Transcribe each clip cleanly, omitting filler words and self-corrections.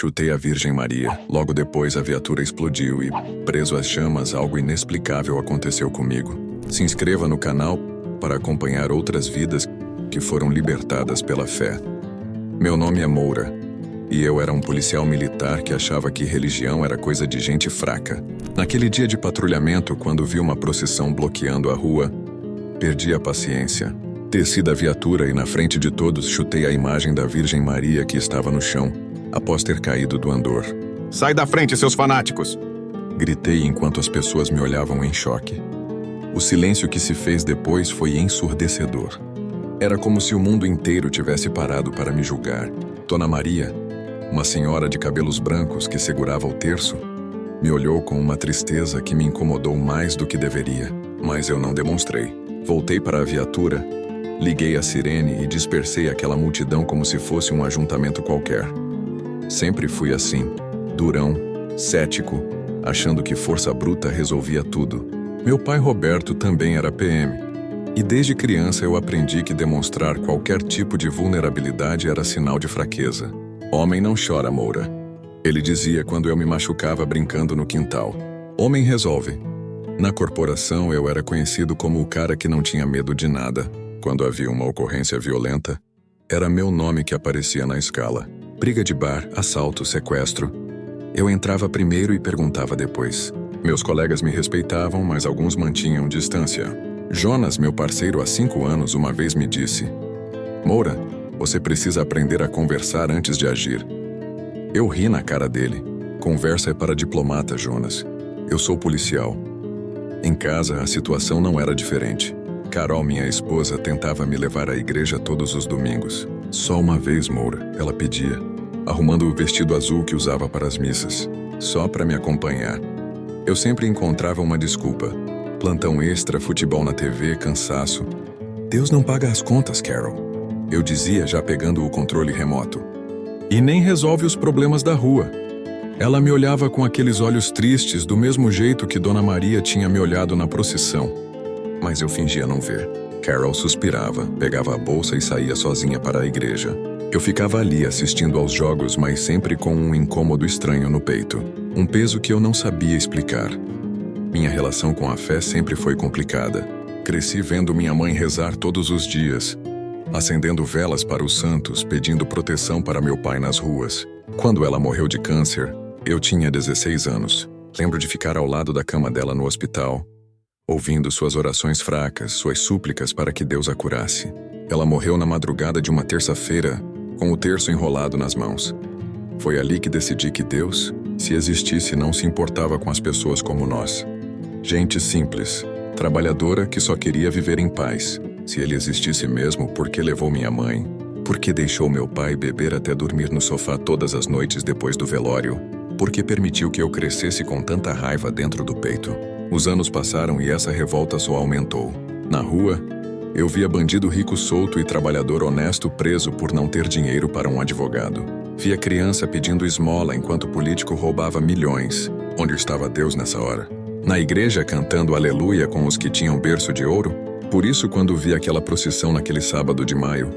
Chutei a Virgem Maria. Logo depois a viatura explodiu e, preso às chamas, algo inexplicável aconteceu comigo. Se inscreva no canal para acompanhar outras vidas que foram libertadas pela fé. Meu nome é Moura, e eu era um policial militar que achava que religião era coisa de gente fraca. Naquele dia de patrulhamento, quando vi uma procissão bloqueando a rua, perdi a paciência. Desci da viatura e na frente de todos chutei a imagem da Virgem Maria que estava no chão, após ter caído do andor. Sai da frente, seus fanáticos! Gritei enquanto as pessoas me olhavam em choque. O silêncio que se fez depois foi ensurdecedor. Era como se o mundo inteiro tivesse parado para me julgar. Dona Maria, uma senhora de cabelos brancos que segurava o terço, me olhou com uma tristeza que me incomodou mais do que deveria, mas eu não demonstrei. Voltei para a viatura, liguei a sirene e dispersei aquela multidão como se fosse um ajuntamento qualquer. Sempre fui assim, durão, cético, achando que força bruta resolvia tudo. Meu pai Roberto também era PM. E desde criança eu aprendi que demonstrar qualquer tipo de vulnerabilidade era sinal de fraqueza. Homem não chora, Moura. Ele dizia quando eu me machucava brincando no quintal. Homem resolve. Na corporação eu era conhecido como o cara que não tinha medo de nada. Quando havia uma ocorrência violenta, era meu nome que aparecia na escala. Briga de bar, assalto, sequestro. Eu entrava primeiro e perguntava depois. Meus colegas me respeitavam, mas alguns mantinham distância. Jonas, meu parceiro há 5 anos, uma vez me disse: Moura, você precisa aprender a conversar antes de agir. Eu ri na cara dele. Conversa é para diplomata, Jonas. Eu sou policial. Em casa, a situação não era diferente. Carol, minha esposa, tentava me levar à igreja todos os domingos. Só uma vez, Moura, ela pedia, arrumando o vestido azul que usava para as missas, só para me acompanhar. Eu sempre encontrava uma desculpa. Plantão extra, futebol na TV, cansaço. Deus não paga as contas, Carol. Eu dizia, já pegando o controle remoto. E nem resolve os problemas da rua. Ela me olhava com aqueles olhos tristes, do mesmo jeito que Dona Maria tinha me olhado na procissão. Mas eu fingia não ver. Carol suspirava, pegava a bolsa e saía sozinha para a igreja. Eu ficava ali assistindo aos jogos, mas sempre com um incômodo estranho no peito. Um peso que eu não sabia explicar. Minha relação com a fé sempre foi complicada. Cresci vendo minha mãe rezar todos os dias, acendendo velas para os santos, pedindo proteção para meu pai nas ruas. Quando ela morreu de câncer, eu tinha 16 anos. Lembro de ficar ao lado da cama dela no hospital, ouvindo suas orações fracas, suas súplicas para que Deus a curasse. Ela morreu na madrugada de uma terça-feira, com o terço enrolado nas mãos. Foi ali que decidi que Deus, se existisse, não se importava com as pessoas como nós. Gente simples, trabalhadora que só queria viver em paz. Se ele existisse mesmo, por que levou minha mãe? Por que deixou meu pai beber até dormir no sofá todas as noites depois do velório? Por que permitiu que eu crescesse com tanta raiva dentro do peito? Os anos passaram e essa revolta só aumentou. Na rua, eu via bandido rico solto e trabalhador honesto preso por não ter dinheiro para um advogado. Via criança pedindo esmola enquanto o político roubava milhões. Onde estava Deus nessa hora? Na igreja cantando aleluia com os que tinham berço de ouro? Por isso, quando vi aquela procissão naquele sábado de maio,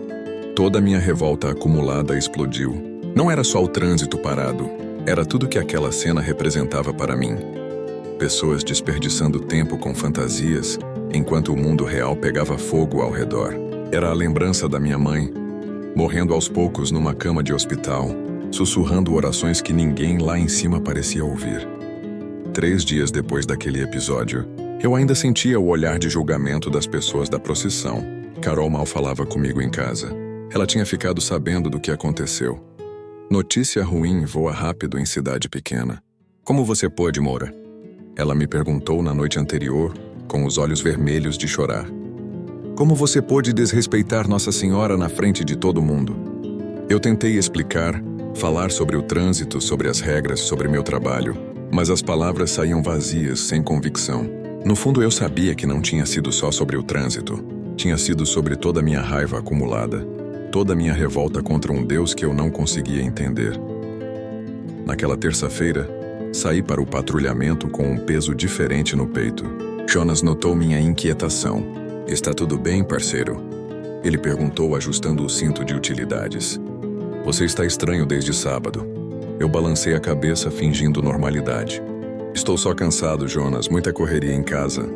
toda a minha revolta acumulada explodiu. Não era só o trânsito parado, era tudo que aquela cena representava para mim. Pessoas desperdiçando tempo com fantasias, enquanto o mundo real pegava fogo ao redor. Era a lembrança da minha mãe, morrendo aos poucos numa cama de hospital, sussurrando orações que ninguém lá em cima parecia ouvir. 3 dias depois daquele episódio, eu ainda sentia o olhar de julgamento das pessoas da procissão. Carol mal falava comigo em casa. Ela tinha ficado sabendo do que aconteceu. Notícia ruim voa rápido em cidade pequena. Como você pôde, Moura? Ela me perguntou na noite anterior, com os olhos vermelhos de chorar. Como você pôde desrespeitar Nossa Senhora na frente de todo mundo? Eu tentei explicar, falar sobre o trânsito, sobre as regras, sobre meu trabalho, mas as palavras saíam vazias, sem convicção. No fundo eu sabia que não tinha sido só sobre o trânsito. Tinha sido sobre toda a minha raiva acumulada, toda a minha revolta contra um Deus que eu não conseguia entender. Naquela terça-feira, saí para o patrulhamento com um peso diferente no peito. Jonas notou minha inquietação. Está tudo bem, parceiro? Ele perguntou, ajustando o cinto de utilidades. Você está estranho desde sábado. Eu balancei a cabeça fingindo normalidade. Estou só cansado, Jonas, muita correria em casa.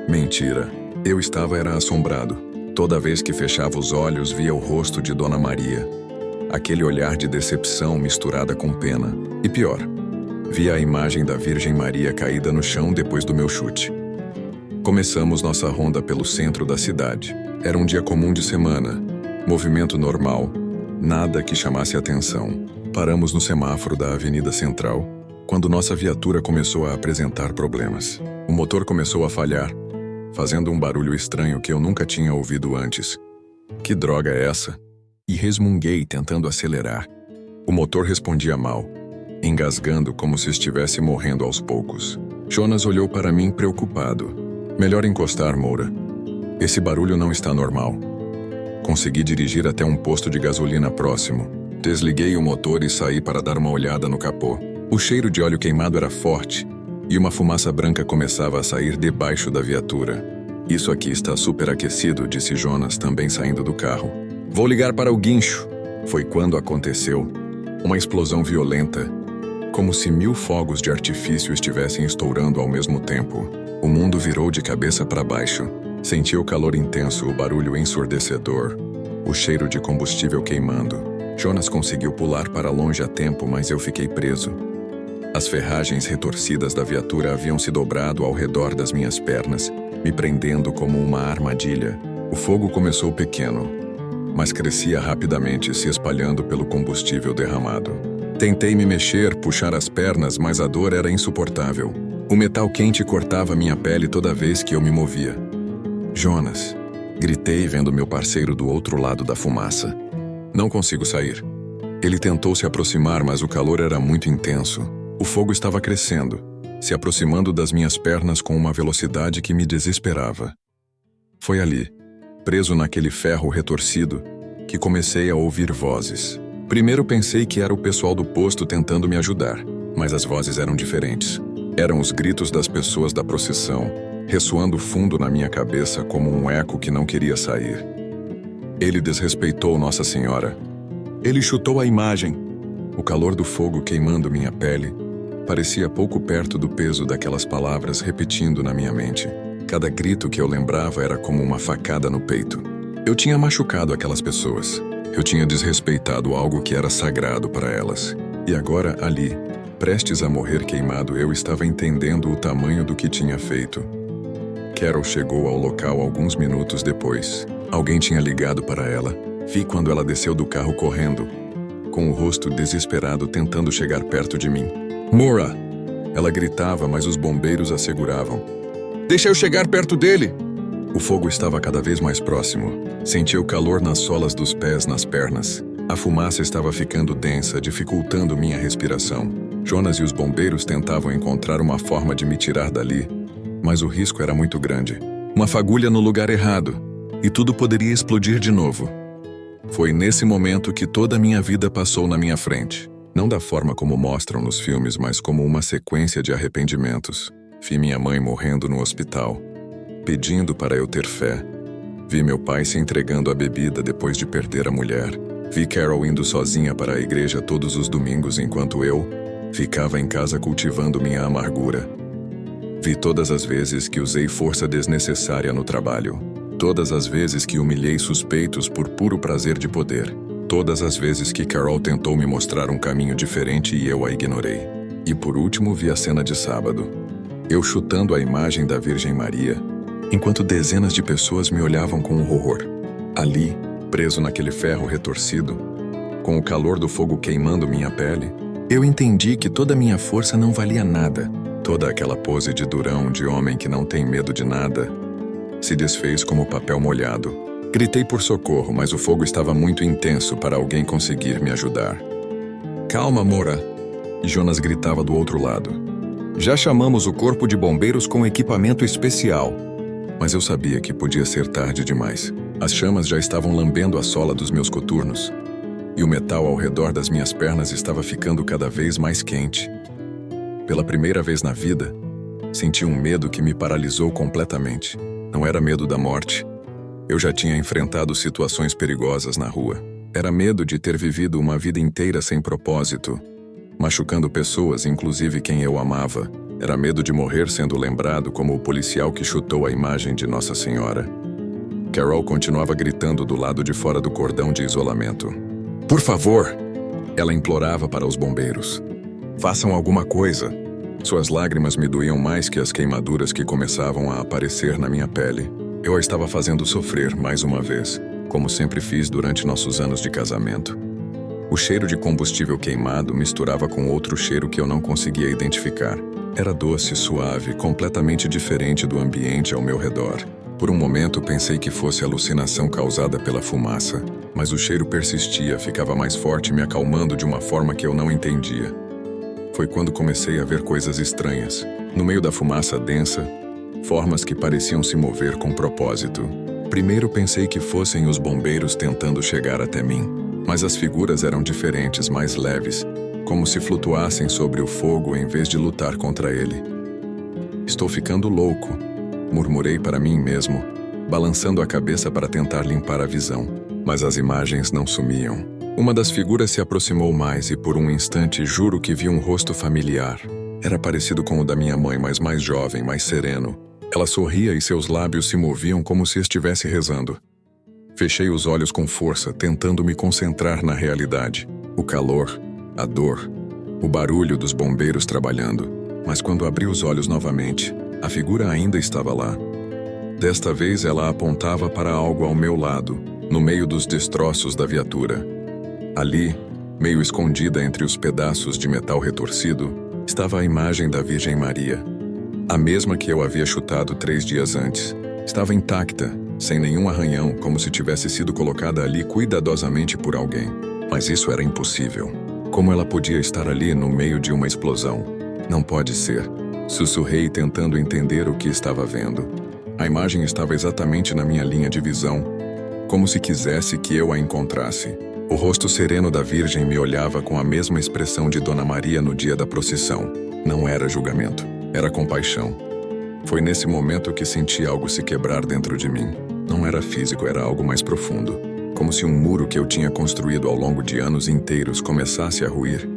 Mentira. Eu era assombrado. Toda vez que fechava os olhos, via o rosto de Dona Maria. Aquele olhar de decepção misturada com pena. E pior, via a imagem da Virgem Maria caída no chão depois do meu chute. Começamos nossa ronda pelo centro da cidade. Era um dia comum de semana. Movimento normal. Nada que chamasse atenção. Paramos no semáforo da Avenida Central, quando nossa viatura começou a apresentar problemas. O motor começou a falhar, fazendo um barulho estranho que eu nunca tinha ouvido antes. Que droga é essa? E resmunguei tentando acelerar. O motor respondia mal, engasgando como se estivesse morrendo aos poucos. Jonas olhou para mim preocupado. Melhor encostar, Moura. Esse barulho não está normal. Consegui dirigir até um posto de gasolina próximo. Desliguei o motor e saí para dar uma olhada no capô. O cheiro de óleo queimado era forte e uma fumaça branca começava a sair debaixo da viatura. Isso aqui está superaquecido, disse Jonas, também saindo do carro. Vou ligar para o guincho. Foi quando aconteceu. Uma explosão violenta, como se 1000 fogos de artifício estivessem estourando ao mesmo tempo. O mundo virou de cabeça para baixo. Senti o calor intenso, o barulho ensurdecedor, o cheiro de combustível queimando. Jonas conseguiu pular para longe a tempo, mas eu fiquei preso. As ferragens retorcidas da viatura haviam se dobrado ao redor das minhas pernas, me prendendo como uma armadilha. O fogo começou pequeno, mas crescia rapidamente, se espalhando pelo combustível derramado. Tentei me mexer, puxar as pernas, mas a dor era insuportável. O metal quente cortava minha pele toda vez que eu me movia. Jonas, gritei vendo meu parceiro do outro lado da fumaça. Não consigo sair. Ele tentou se aproximar, mas o calor era muito intenso. O fogo estava crescendo, se aproximando das minhas pernas com uma velocidade que me desesperava. Foi ali, preso naquele ferro retorcido, que comecei a ouvir vozes. Primeiro pensei que era o pessoal do posto tentando me ajudar, mas as vozes eram diferentes. Eram os gritos das pessoas da procissão, ressoando fundo na minha cabeça como um eco que não queria sair. Ele desrespeitou Nossa Senhora. Ele chutou a imagem. O calor do fogo queimando minha pele parecia pouco perto do peso daquelas palavras repetindo na minha mente. Cada grito que eu lembrava era como uma facada no peito. Eu tinha machucado aquelas pessoas. Eu tinha desrespeitado algo que era sagrado para elas. E agora, ali, prestes a morrer queimado, eu estava entendendo o tamanho do que tinha feito. Carol chegou ao local alguns minutos depois. Alguém tinha ligado para ela. Vi quando ela desceu do carro correndo, com o rosto desesperado tentando chegar perto de mim. Moura! Ela gritava, mas os bombeiros a seguravam. Deixa eu chegar perto dele! O fogo estava cada vez mais próximo. Senti o calor nas solas dos pés, nas pernas. A fumaça estava ficando densa, dificultando minha respiração. Jonas e os bombeiros tentavam encontrar uma forma de me tirar dali, mas o risco era muito grande. Uma fagulha no lugar errado, e tudo poderia explodir de novo. Foi nesse momento que toda a minha vida passou na minha frente. Não da forma como mostram nos filmes, mas como uma sequência de arrependimentos. Vi minha mãe morrendo no hospital, pedindo para eu ter fé. Vi meu pai se entregando à bebida depois de perder a mulher. Vi Carol indo sozinha para a igreja todos os domingos enquanto eu ficava em casa cultivando minha amargura. Vi todas as vezes que usei força desnecessária no trabalho. Todas as vezes que humilhei suspeitos por puro prazer de poder. Todas as vezes que Carol tentou me mostrar um caminho diferente e eu a ignorei. E por último vi a cena de sábado. Eu chutando a imagem da Virgem Maria, enquanto dezenas de pessoas me olhavam com horror. Ali, preso naquele ferro retorcido, com o calor do fogo queimando minha pele, eu entendi que toda minha força não valia nada. Toda aquela pose de durão, de homem que não tem medo de nada, se desfez como papel molhado. Gritei por socorro, mas o fogo estava muito intenso para alguém conseguir me ajudar. Calma, Moura! E Jonas gritava do outro lado. Já chamamos o corpo de bombeiros com equipamento especial. Mas eu sabia que podia ser tarde demais. As chamas já estavam lambendo a sola dos meus coturnos, e o metal ao redor das minhas pernas estava ficando cada vez mais quente. Pela primeira vez na vida, senti um medo que me paralisou completamente. Não era medo da morte. Eu já tinha enfrentado situações perigosas na rua. Era medo de ter vivido uma vida inteira sem propósito, machucando pessoas, inclusive quem eu amava. Era medo de morrer sendo lembrado como o policial que chutou a imagem de Nossa Senhora. Carol continuava gritando do lado de fora do cordão de isolamento. Por favor! Ela implorava para os bombeiros. Façam alguma coisa. Suas lágrimas me doíam mais que as queimaduras que começavam a aparecer na minha pele. Eu a estava fazendo sofrer mais uma vez, como sempre fiz durante nossos anos de casamento. O cheiro de combustível queimado misturava com outro cheiro que eu não conseguia identificar. Era doce, suave, completamente diferente do ambiente ao meu redor. Por um momento pensei que fosse alucinação causada pela fumaça, mas o cheiro persistia, ficava mais forte, me acalmando de uma forma que eu não entendia. Foi quando comecei a ver coisas estranhas. No meio da fumaça densa, formas que pareciam se mover com propósito. Primeiro pensei que fossem os bombeiros tentando chegar até mim, mas as figuras eram diferentes, mais leves, como se flutuassem sobre o fogo em vez de lutar contra ele. Estou ficando louco, murmurei para mim mesmo, balançando a cabeça para tentar limpar a visão, mas as imagens não sumiam. Uma das figuras se aproximou mais e por um instante juro que vi um rosto familiar. Era parecido com o da minha mãe, mas mais jovem, mais sereno. Ela sorria e seus lábios se moviam como se estivesse rezando. Fechei os olhos com força, tentando me concentrar na realidade. O calor, a dor, o barulho dos bombeiros trabalhando. Mas quando abri os olhos novamente, a figura ainda estava lá. Desta vez ela apontava para algo ao meu lado, no meio dos destroços da viatura. Ali, meio escondida entre os pedaços de metal retorcido, estava a imagem da Virgem Maria. A mesma que eu havia chutado 3 dias antes. Estava intacta, sem nenhum arranhão, como se tivesse sido colocada ali cuidadosamente por alguém. Mas isso era impossível. Como ela podia estar ali no meio de uma explosão? Não pode ser. Sussurrei tentando entender o que estava vendo. A imagem estava exatamente na minha linha de visão, como se quisesse que eu a encontrasse. O rosto sereno da Virgem me olhava com a mesma expressão de Dona Maria no dia da procissão. Não era julgamento, era compaixão. Foi nesse momento que senti algo se quebrar dentro de mim. Não era físico, era algo mais profundo. Como se um muro que eu tinha construído ao longo de anos inteiros começasse a ruir,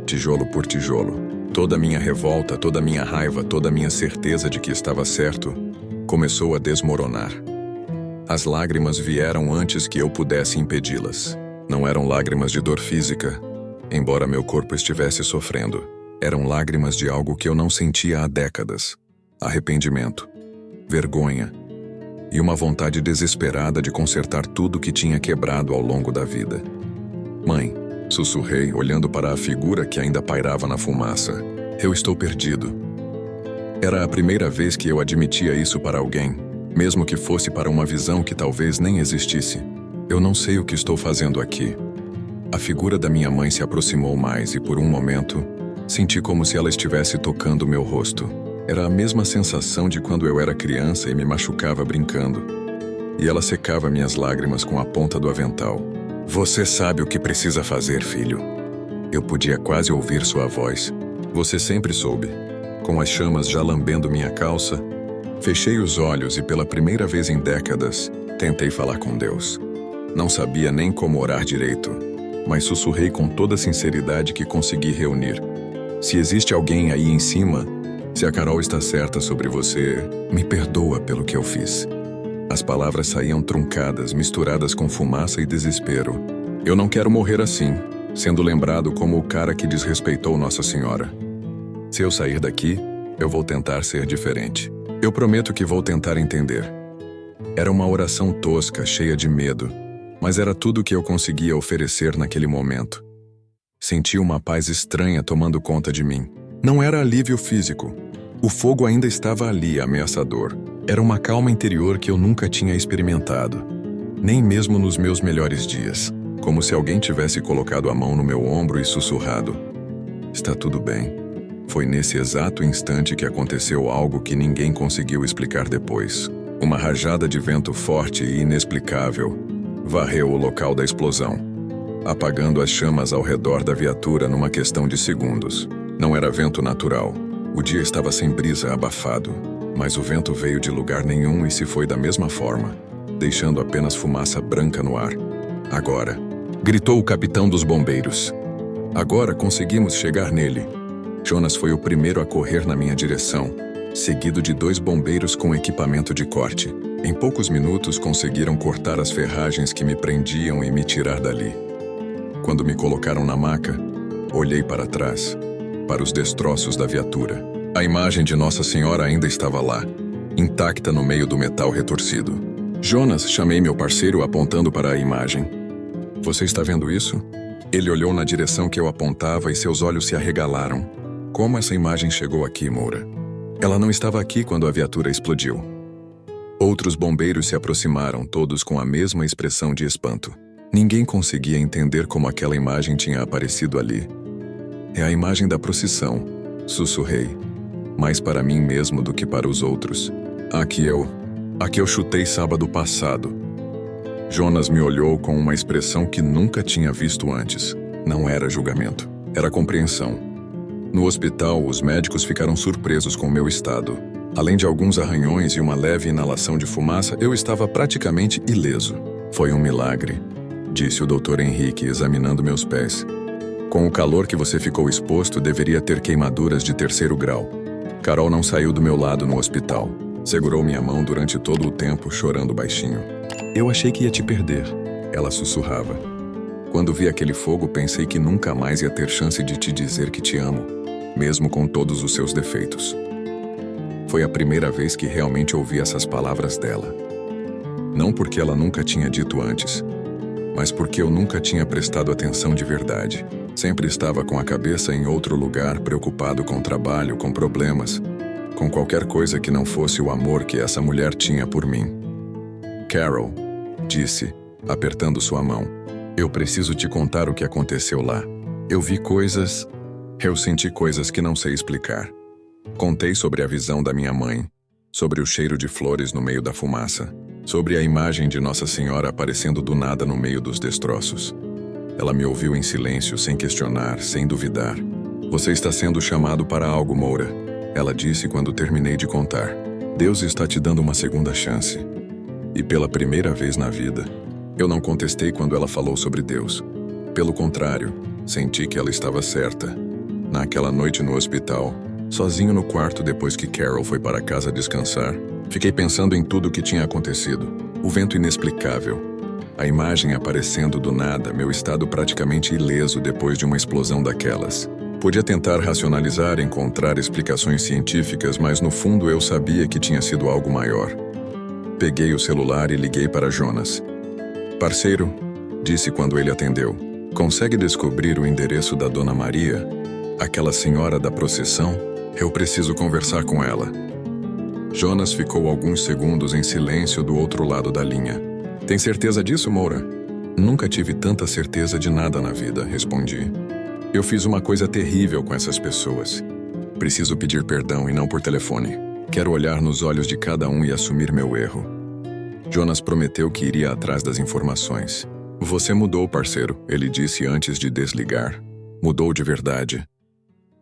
tijolo por tijolo. Toda a minha revolta, toda a minha raiva, toda a minha certeza de que estava certo, começou a desmoronar. As lágrimas vieram antes que eu pudesse impedi-las. Não eram lágrimas de dor física, embora meu corpo estivesse sofrendo. Eram lágrimas de algo que eu não sentia há décadas. Arrependimento, vergonha e uma vontade desesperada de consertar tudo que tinha quebrado ao longo da vida. Mãe, sussurrei, olhando para a figura que ainda pairava na fumaça. Eu estou perdido. Era a primeira vez que eu admitia isso para alguém, mesmo que fosse para uma visão que talvez nem existisse. Eu não sei o que estou fazendo aqui. A figura da minha mãe se aproximou mais e por um momento, senti como se ela estivesse tocando meu rosto. Era a mesma sensação de quando eu era criança e me machucava brincando. E ela secava minhas lágrimas com a ponta do avental. Você sabe o que precisa fazer, filho. Eu podia quase ouvir sua voz. Você sempre soube. Com as chamas já lambendo minha calça, fechei os olhos e pela primeira vez em décadas, tentei falar com Deus. Não sabia nem como orar direito, mas sussurrei com toda a sinceridade que consegui reunir. Se existe alguém aí em cima, se a Carol está certa sobre você, me perdoa pelo que eu fiz. As palavras saíam truncadas, misturadas com fumaça e desespero. Eu não quero morrer assim, sendo lembrado como o cara que desrespeitou Nossa Senhora. Se eu sair daqui, eu vou tentar ser diferente. Eu prometo que vou tentar entender. Era uma oração tosca, cheia de medo, mas era tudo o que eu conseguia oferecer naquele momento. Senti uma paz estranha tomando conta de mim. Não era alívio físico. O fogo ainda estava ali, ameaçador. Era uma calma interior que eu nunca tinha experimentado, nem mesmo nos meus melhores dias. Como se alguém tivesse colocado a mão no meu ombro e sussurrado: está tudo bem. Foi nesse exato instante que aconteceu algo que ninguém conseguiu explicar depois. Uma rajada de vento forte e inexplicável varreu o local da explosão, apagando as chamas ao redor da viatura numa questão de segundos. Não era vento natural. O dia estava sem brisa, abafado, mas o vento veio de lugar nenhum e se foi da mesma forma, deixando apenas fumaça branca no ar. Agora, gritou o capitão dos bombeiros. Agora conseguimos chegar nele. Jonas foi o primeiro a correr na minha direção, seguido de 2 bombeiros com equipamento de corte. Em poucos minutos conseguiram cortar as ferragens que me prendiam e me tirar dali. Quando me colocaram na maca, olhei para trás, para os destroços da viatura. A imagem de Nossa Senhora ainda estava lá, intacta no meio do metal retorcido. Jonas, chamei meu parceiro apontando para a imagem. Você está vendo isso? Ele olhou na direção que eu apontava e seus olhos se arregalaram. Como essa imagem chegou aqui, Moura? Ela não estava aqui quando a viatura explodiu. Outros bombeiros se aproximaram, todos com a mesma expressão de espanto. Ninguém conseguia entender como aquela imagem tinha aparecido ali. É a imagem da procissão, sussurrei. Mais para mim mesmo do que para os outros. A que eu chutei sábado passado. Jonas me olhou com uma expressão que nunca tinha visto antes. Não era julgamento, era compreensão. No hospital, os médicos ficaram surpresos com meu estado. Além de alguns arranhões e uma leve inalação de fumaça, eu estava praticamente ileso. Foi um milagre, disse o Dr. Henrique, examinando meus pés. Com o calor que você ficou exposto, deveria ter queimaduras de 3º grau. Carol não saiu do meu lado no hospital. Segurou minha mão durante todo o tempo, chorando baixinho. Eu achei que ia te perder, ela sussurrava. Quando vi aquele fogo, pensei que nunca mais ia ter chance de te dizer que te amo, mesmo com todos os seus defeitos. Foi a primeira vez que realmente ouvi essas palavras dela. Não porque ela nunca tinha dito antes, mas porque eu nunca tinha prestado atenção de verdade. Sempre estava com a cabeça em outro lugar, preocupado com trabalho, com problemas, com qualquer coisa que não fosse o amor que essa mulher tinha por mim. Carol, disse, apertando sua mão, eu preciso te contar o que aconteceu lá. Eu senti coisas que não sei explicar. Contei sobre a visão da minha mãe, sobre o cheiro de flores no meio da fumaça, sobre a imagem de Nossa Senhora aparecendo do nada no meio dos destroços. Ela me ouviu em silêncio, sem questionar, sem duvidar. Você está sendo chamado para algo, Moura, ela disse quando terminei de contar. Deus está te dando uma segunda chance. E pela primeira vez na vida, eu não contestei quando ela falou sobre Deus. Pelo contrário, senti que ela estava certa. Naquela noite no hospital, sozinho no quarto depois que Carol foi para casa descansar, fiquei pensando em tudo o que tinha acontecido. O vento inexplicável, a imagem aparecendo do nada, meu estado praticamente ileso depois de uma explosão daquelas. Podia tentar racionalizar, encontrar explicações científicas, mas no fundo eu sabia que tinha sido algo maior. Peguei o celular e liguei para Jonas. Parceiro, disse quando ele atendeu, consegue descobrir o endereço da Dona Maria? Aquela senhora da procissão? Eu preciso conversar com ela. Jonas ficou alguns segundos em silêncio do outro lado da linha. Tem certeza disso, Moura? Nunca tive tanta certeza de nada na vida, respondi. Eu fiz uma coisa terrível com essas pessoas. Preciso pedir perdão e não por telefone. Quero olhar nos olhos de cada um e assumir meu erro. Jonas prometeu que iria atrás das informações. Você mudou, parceiro, ele disse antes de desligar. Mudou de verdade.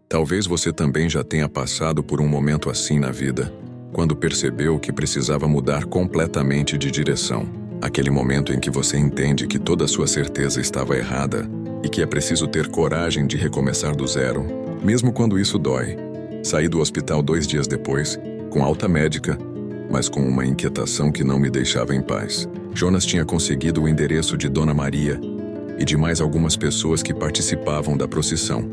Talvez você também já tenha passado por um momento assim na vida, quando percebeu que precisava mudar completamente de direção. Aquele momento em que você entende que toda a sua certeza estava errada e que é preciso ter coragem de recomeçar do zero, mesmo quando isso dói. Saí do hospital 2 dias depois, com alta médica, mas com uma inquietação que não me deixava em paz. Jonas tinha conseguido o endereço de Dona Maria e de mais algumas pessoas que participavam da procissão.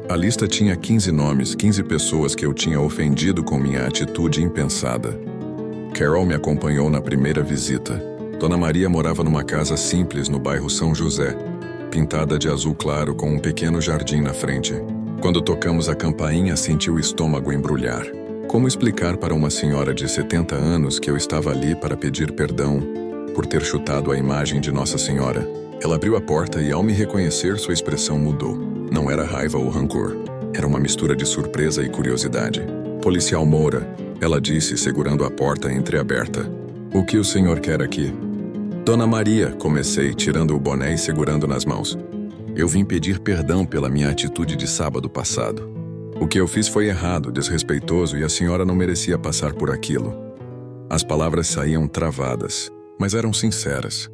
A lista tinha 15 nomes, 15 pessoas que eu tinha ofendido com minha atitude impensada. Carol me acompanhou na primeira visita. Dona Maria morava numa casa simples no bairro São José, pintada de azul claro com um pequeno jardim na frente. Quando tocamos a campainha, senti o estômago embrulhar. Como explicar para uma senhora de 70 anos que eu estava ali para pedir perdão por ter chutado a imagem de Nossa Senhora? Ela abriu a porta e, ao me reconhecer, sua expressão mudou. Não era raiva ou rancor. Era uma mistura de surpresa e curiosidade. Policial Moura, ela disse, segurando a porta entreaberta. O que o senhor quer aqui? Dona Maria, comecei, tirando o boné e segurando nas mãos. Eu vim pedir perdão pela minha atitude de sábado passado. O que eu fiz foi errado, desrespeitoso, e a senhora não merecia passar por aquilo. As palavras saíam travadas, mas eram sinceras.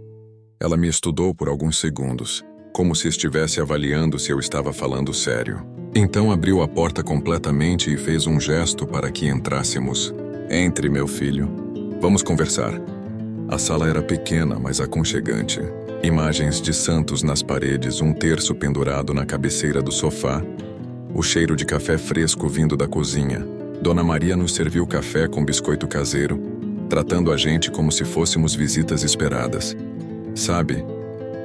Ela me estudou por alguns segundos. como se estivesse avaliando se eu estava falando sério. Então abriu a porta completamente e fez um gesto para que entrássemos. Entre, meu filho. Vamos conversar. A sala era pequena, mas aconchegante. Imagens de santos nas paredes, um terço pendurado na cabeceira do sofá, o cheiro de café fresco vindo da cozinha. Dona Maria nos serviu café com biscoito caseiro, tratando a gente como se fôssemos visitas esperadas. Sabe,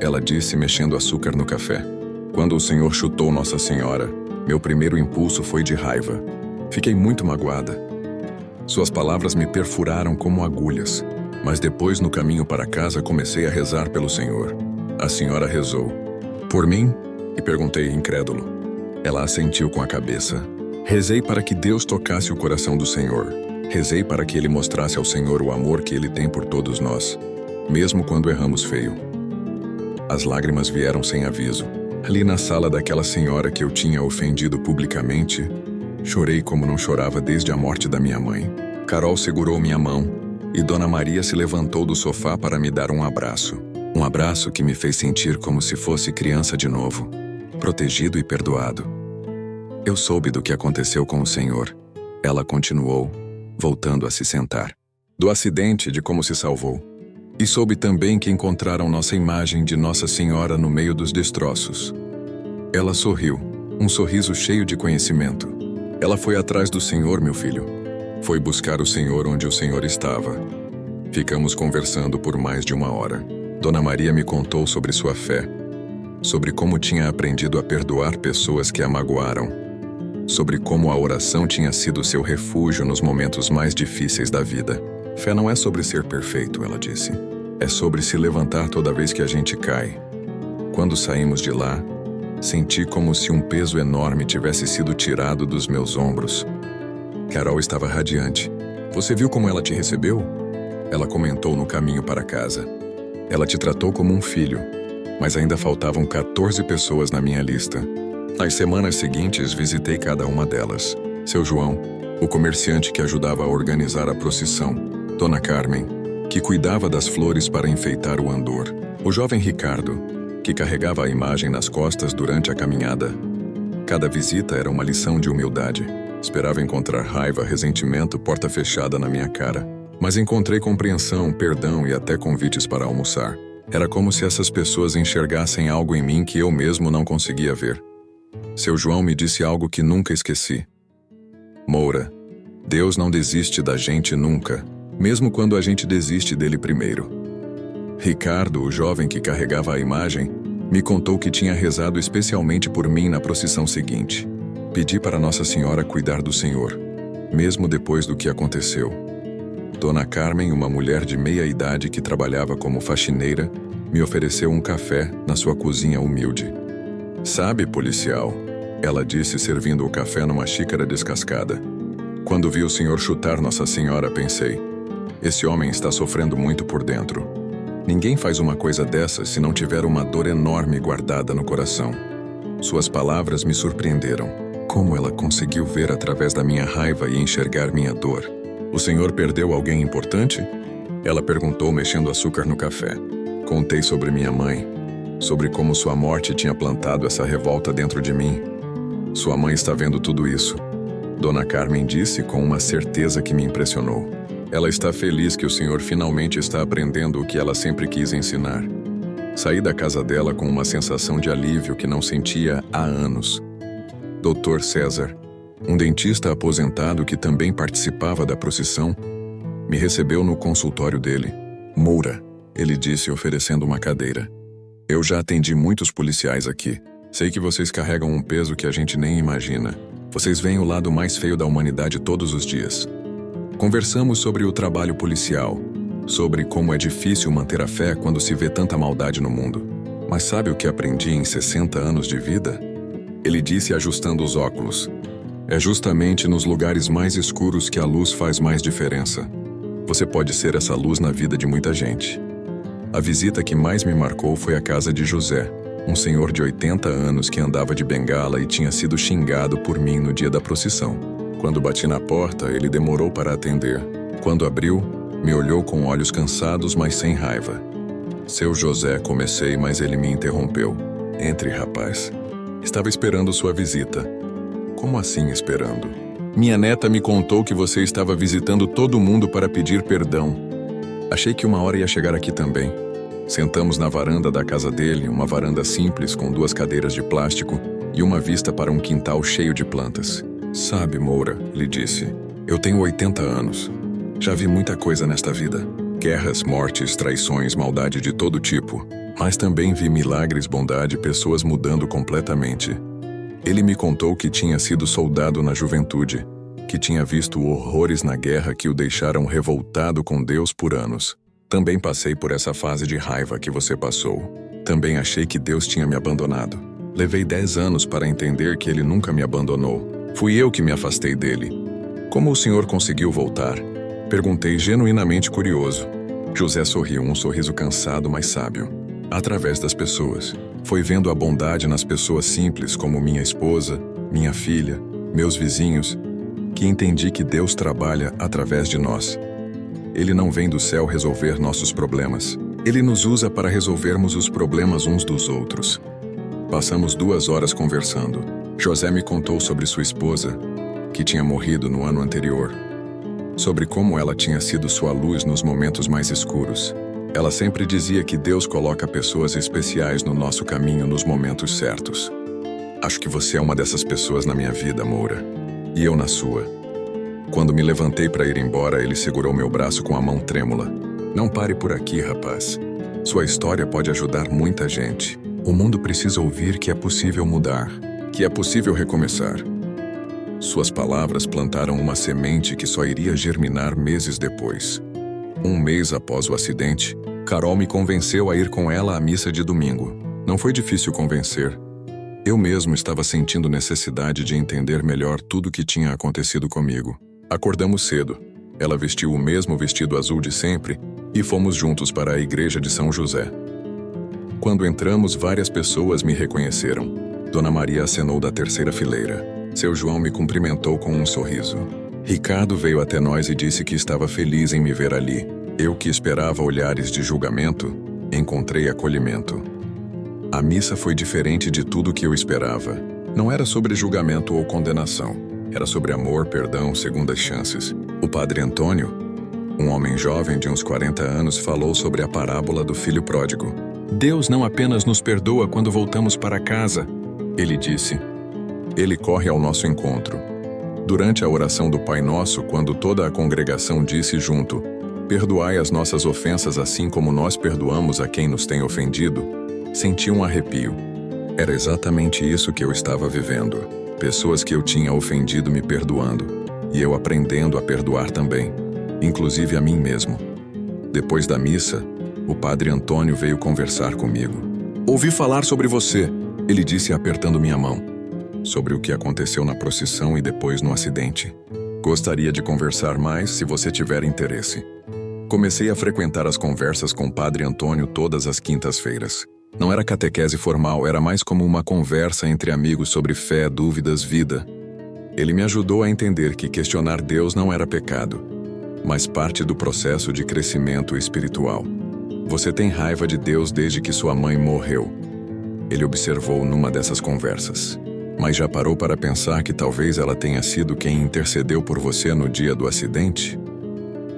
ela disse mexendo açúcar no café. Quando o senhor chutou Nossa Senhora, meu primeiro impulso foi de raiva. Fiquei muito magoada. Suas palavras me perfuraram como agulhas. Mas depois, no caminho para casa, comecei a rezar pelo Senhor. A senhora rezou. Por mim? E perguntei incrédulo. Ela assentiu com a cabeça. Rezei para que Deus tocasse o coração do Senhor. Rezei para que Ele mostrasse ao Senhor o amor que Ele tem por todos nós, mesmo quando erramos feio. As lágrimas vieram sem aviso. Ali na sala daquela senhora que eu tinha ofendido publicamente, chorei como não chorava desde a morte da minha mãe. Carol segurou minha mão e Dona Maria se levantou do sofá para me dar um abraço. Um abraço que me fez sentir como se fosse criança de novo, protegido e perdoado. Eu soube do que aconteceu com o senhor. Ela continuou, voltando a se sentar. Do acidente, de como se salvou. E soube também que encontraram nossa imagem de Nossa Senhora no meio dos destroços. Ela sorriu, um sorriso cheio de conhecimento. Ela foi atrás do Senhor, meu filho. Foi buscar o Senhor onde o Senhor estava. Ficamos conversando por mais de 1 hora. Dona Maria me contou sobre sua fé, sobre como tinha aprendido a perdoar pessoas que a magoaram, sobre como a oração tinha sido seu refúgio nos momentos mais difíceis da vida. Fé não é sobre ser perfeito, ela disse. É sobre se levantar toda vez que a gente cai. Quando saímos de lá, senti como se um peso enorme tivesse sido tirado dos meus ombros. Carol estava radiante. Você viu como ela te recebeu? Ela comentou no caminho para casa. Ela te tratou como um filho, mas ainda faltavam 14 pessoas na minha lista. Nas semanas seguintes, visitei cada uma delas. Seu João, o comerciante que ajudava a organizar a procissão. Dona Carmen, que cuidava das flores para enfeitar o andor. O jovem Ricardo, que carregava a imagem nas costas durante a caminhada. Cada visita era uma lição de humildade. Esperava encontrar raiva, ressentimento, porta fechada na minha cara. Mas encontrei compreensão, perdão e até convites para almoçar. Era como se essas pessoas enxergassem algo em mim que eu mesmo não conseguia ver. Seu João me disse algo que nunca esqueci. Moura, Deus não desiste da gente nunca, mesmo quando a gente desiste dele primeiro. Ricardo, o jovem que carregava a imagem, me contou que tinha rezado especialmente por mim na procissão seguinte. Pedi para Nossa Senhora cuidar do Senhor, mesmo depois do que aconteceu. Dona Carmen, uma mulher de meia idade que trabalhava como faxineira, me ofereceu um café na sua cozinha humilde. Sabe, policial, ela disse servindo o café numa xícara descascada. Quando vi o senhor chutar Nossa Senhora, pensei, esse homem está sofrendo muito por dentro. Ninguém faz uma coisa dessa se não tiver uma dor enorme guardada no coração. Suas palavras me surpreenderam. Como ela conseguiu ver através da minha raiva e enxergar minha dor? O senhor perdeu alguém importante? Ela perguntou, mexendo açúcar no café. Contei sobre minha mãe, sobre como sua morte tinha plantado essa revolta dentro de mim. Sua mãe está vendo tudo isso. Dona Carmen disse com uma certeza que me impressionou. Ela está feliz que o senhor finalmente está aprendendo o que ela sempre quis ensinar. Saí da casa dela com uma sensação de alívio que não sentia há anos. Dr. César, um dentista aposentado que também participava da procissão, me recebeu no consultório dele. Moura, ele disse oferecendo uma cadeira. Eu já atendi muitos policiais aqui. Sei que vocês carregam um peso que a gente nem imagina. Vocês veem o lado mais feio da humanidade todos os dias. Conversamos sobre o trabalho policial, sobre como é difícil manter a fé quando se vê tanta maldade no mundo. Mas sabe o que aprendi em 60 anos de vida? Ele disse ajustando os óculos. É justamente nos lugares mais escuros que a luz faz mais diferença. Você pode ser essa luz na vida de muita gente. A visita que mais me marcou foi a casa de José, um senhor de 80 anos que andava de bengala e tinha sido xingado por mim no dia da procissão. Quando bati na porta, ele demorou para atender. Quando abriu, me olhou com olhos cansados, mas sem raiva. Seu José, comecei, mas ele me interrompeu. Entre, rapaz. Estava esperando sua visita. Como assim esperando? Minha neta me contou que você estava visitando todo mundo para pedir perdão. Achei que uma hora ia chegar aqui também. Sentamos na varanda da casa dele, uma varanda simples com 2 cadeiras de plástico e uma vista para um quintal cheio de plantas. Sabe, Moura, lhe disse, eu tenho 80 anos. Já vi muita coisa nesta vida. Guerras, mortes, traições, maldade de todo tipo. Mas também vi milagres, bondade, pessoas mudando completamente. Ele me contou que tinha sido soldado na juventude, que tinha visto horrores na guerra que o deixaram revoltado com Deus por anos. Também passei por essa fase de raiva que você passou. Também achei que Deus tinha me abandonado. Levei 10 anos para entender que ele nunca me abandonou. Fui eu que me afastei dele. Como o senhor conseguiu voltar? Perguntei genuinamente curioso. José sorriu, um sorriso cansado, mas sábio. Através das pessoas. Foi vendo a bondade nas pessoas simples como minha esposa, minha filha, meus vizinhos, que entendi que Deus trabalha através de nós. Ele não vem do céu resolver nossos problemas. Ele nos usa para resolvermos os problemas uns dos outros. Passamos 2 horas conversando. José me contou sobre sua esposa, que tinha morrido no ano anterior. Sobre como ela tinha sido sua luz nos momentos mais escuros. Ela sempre dizia que Deus coloca pessoas especiais no nosso caminho nos momentos certos. Acho que você é uma dessas pessoas na minha vida, Moura. E eu na sua. Quando me levantei para ir embora, ele segurou meu braço com a mão trêmula. Não pare por aqui, rapaz. Sua história pode ajudar muita gente. O mundo precisa ouvir que é possível mudar, que é possível recomeçar. Suas palavras plantaram uma semente que só iria germinar meses depois. 1 mês após o acidente, Carol me convenceu a ir com ela à missa de domingo. Não foi difícil convencer. Eu mesmo estava sentindo necessidade de entender melhor tudo o que tinha acontecido comigo. Acordamos cedo. Ela vestiu o mesmo vestido azul de sempre e fomos juntos para a igreja de São José. Quando entramos, várias pessoas me reconheceram. Dona Maria acenou da 3ª fileira. Seu João me cumprimentou com um sorriso. Ricardo veio até nós e disse que estava feliz em me ver ali. Eu, que esperava olhares de julgamento, encontrei acolhimento. A missa foi diferente de tudo que eu esperava. Não era sobre julgamento ou condenação. Era sobre amor, perdão, segundas chances. O padre Antônio, um homem jovem de uns 40 anos, falou sobre a parábola do filho pródigo. Deus não apenas nos perdoa quando voltamos para casa, ele disse. Ele corre ao nosso encontro. Durante a oração do Pai Nosso, quando toda a congregação disse junto, perdoai as nossas ofensas assim como nós perdoamos a quem nos tem ofendido, senti um arrepio. Era exatamente isso que eu estava vivendo. Pessoas que eu tinha ofendido me perdoando, e eu aprendendo a perdoar também, inclusive a mim mesmo. Depois da missa, o padre Antônio veio conversar comigo. Ouvi falar sobre você, ele disse apertando minha mão. Sobre o que aconteceu na procissão e depois no acidente. Gostaria de conversar mais se você tiver interesse. Comecei a frequentar as conversas com o padre Antônio todas as quintas-feiras. Não era catequese formal, era mais como uma conversa entre amigos sobre fé, dúvidas, vida. Ele me ajudou a entender que questionar Deus não era pecado, mas parte do processo de crescimento espiritual. Você tem raiva de Deus desde que sua mãe morreu. Ele observou numa dessas conversas. Mas já parou para pensar que talvez ela tenha sido quem intercedeu por você no dia do acidente?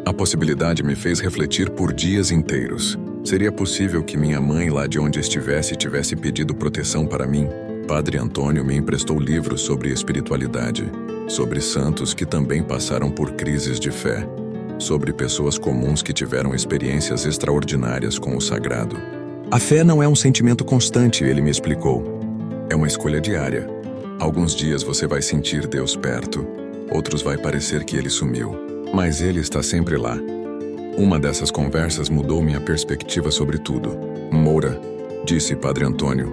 A possibilidade me fez refletir por dias inteiros. Seria possível que minha mãe, lá de onde estivesse, tivesse pedido proteção para mim? Padre Antônio me emprestou livros sobre espiritualidade, sobre santos que também passaram por crises de fé, sobre pessoas comuns que tiveram experiências extraordinárias com o sagrado. A fé não é um sentimento constante, ele me explicou. É uma escolha diária. Alguns dias você vai sentir Deus perto, outros vai parecer que ele sumiu, mas ele está sempre lá. Uma dessas conversas mudou minha perspectiva sobre tudo. Moura, disse Padre Antônio,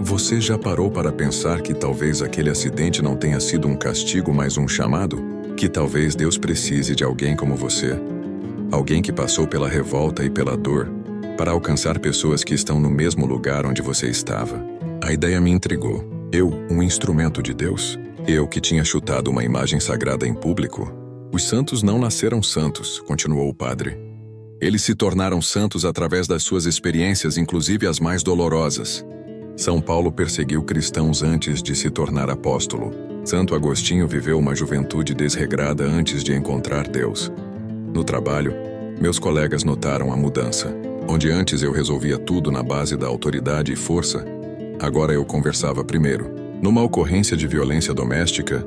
você já parou para pensar que talvez aquele acidente não tenha sido um castigo, mas um chamado? Que talvez Deus precise de alguém como você? Alguém que passou pela revolta e pela dor, para alcançar pessoas que estão no mesmo lugar onde você estava. A ideia me intrigou. Eu, um instrumento de Deus? Eu que tinha chutado uma imagem sagrada em público? Os santos não nasceram santos, continuou o padre. Eles se tornaram santos através das suas experiências, inclusive as mais dolorosas. São Paulo perseguiu cristãos antes de se tornar apóstolo. Santo Agostinho viveu uma juventude desregrada antes de encontrar Deus. No trabalho, meus colegas notaram a mudança. Onde antes eu resolvia tudo na base da autoridade e força, agora eu conversava primeiro. Numa ocorrência de violência doméstica,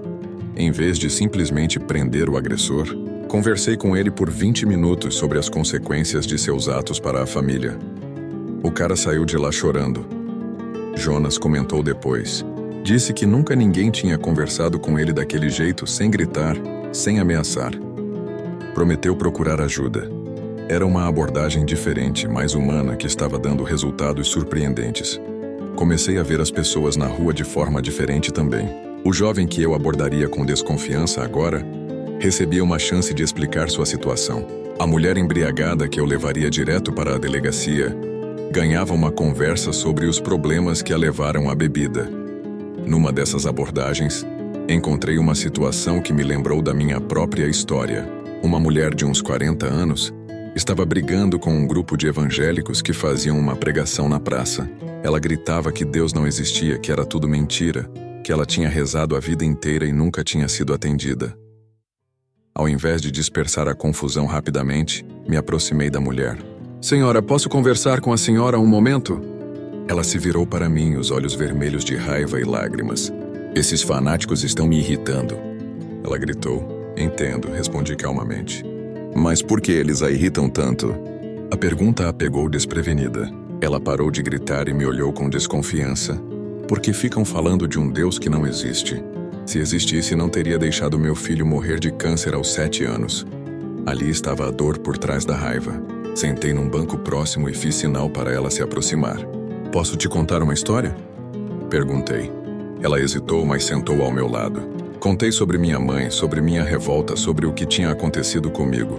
em vez de simplesmente prender o agressor, conversei com ele por 20 minutos sobre as consequências de seus atos para a família. O cara saiu de lá chorando. Jonas comentou depois. Disse que nunca ninguém tinha conversado com ele daquele jeito, sem gritar, sem ameaçar. Prometeu procurar ajuda. Era uma abordagem diferente, mais humana, que estava dando resultados surpreendentes. Comecei a ver as pessoas na rua de forma diferente também. O jovem que eu abordaria com desconfiança agora recebia uma chance de explicar sua situação. A mulher embriagada que eu levaria direto para a delegacia ganhava uma conversa sobre os problemas que a levaram à bebida. Numa dessas abordagens, encontrei uma situação que me lembrou da minha própria história. Uma mulher de uns 40 anos estava brigando com um grupo de evangélicos que faziam uma pregação na praça. Ela gritava que Deus não existia, que era tudo mentira, que ela tinha rezado a vida inteira e nunca tinha sido atendida. Ao invés de dispersar a confusão rapidamente, me aproximei da mulher. "Senhora, posso conversar com a senhora um momento?" Ela se virou para mim, os olhos vermelhos de raiva e lágrimas. "Esses fanáticos estão me irritando." Ela gritou. "Entendo", respondi calmamente. "Mas por que eles a irritam tanto?" A pergunta a pegou desprevenida. Ela parou de gritar e me olhou com desconfiança. "Por que ficam falando de um Deus que não existe? Se existisse, não teria deixado meu filho morrer de câncer aos 7 anos." Ali estava a dor por trás da raiva. Sentei num banco próximo e fiz sinal para ela se aproximar. "Posso te contar uma história?" Perguntei. Ela hesitou, mas sentou ao meu lado. Contei sobre minha mãe, sobre minha revolta, sobre o que tinha acontecido comigo.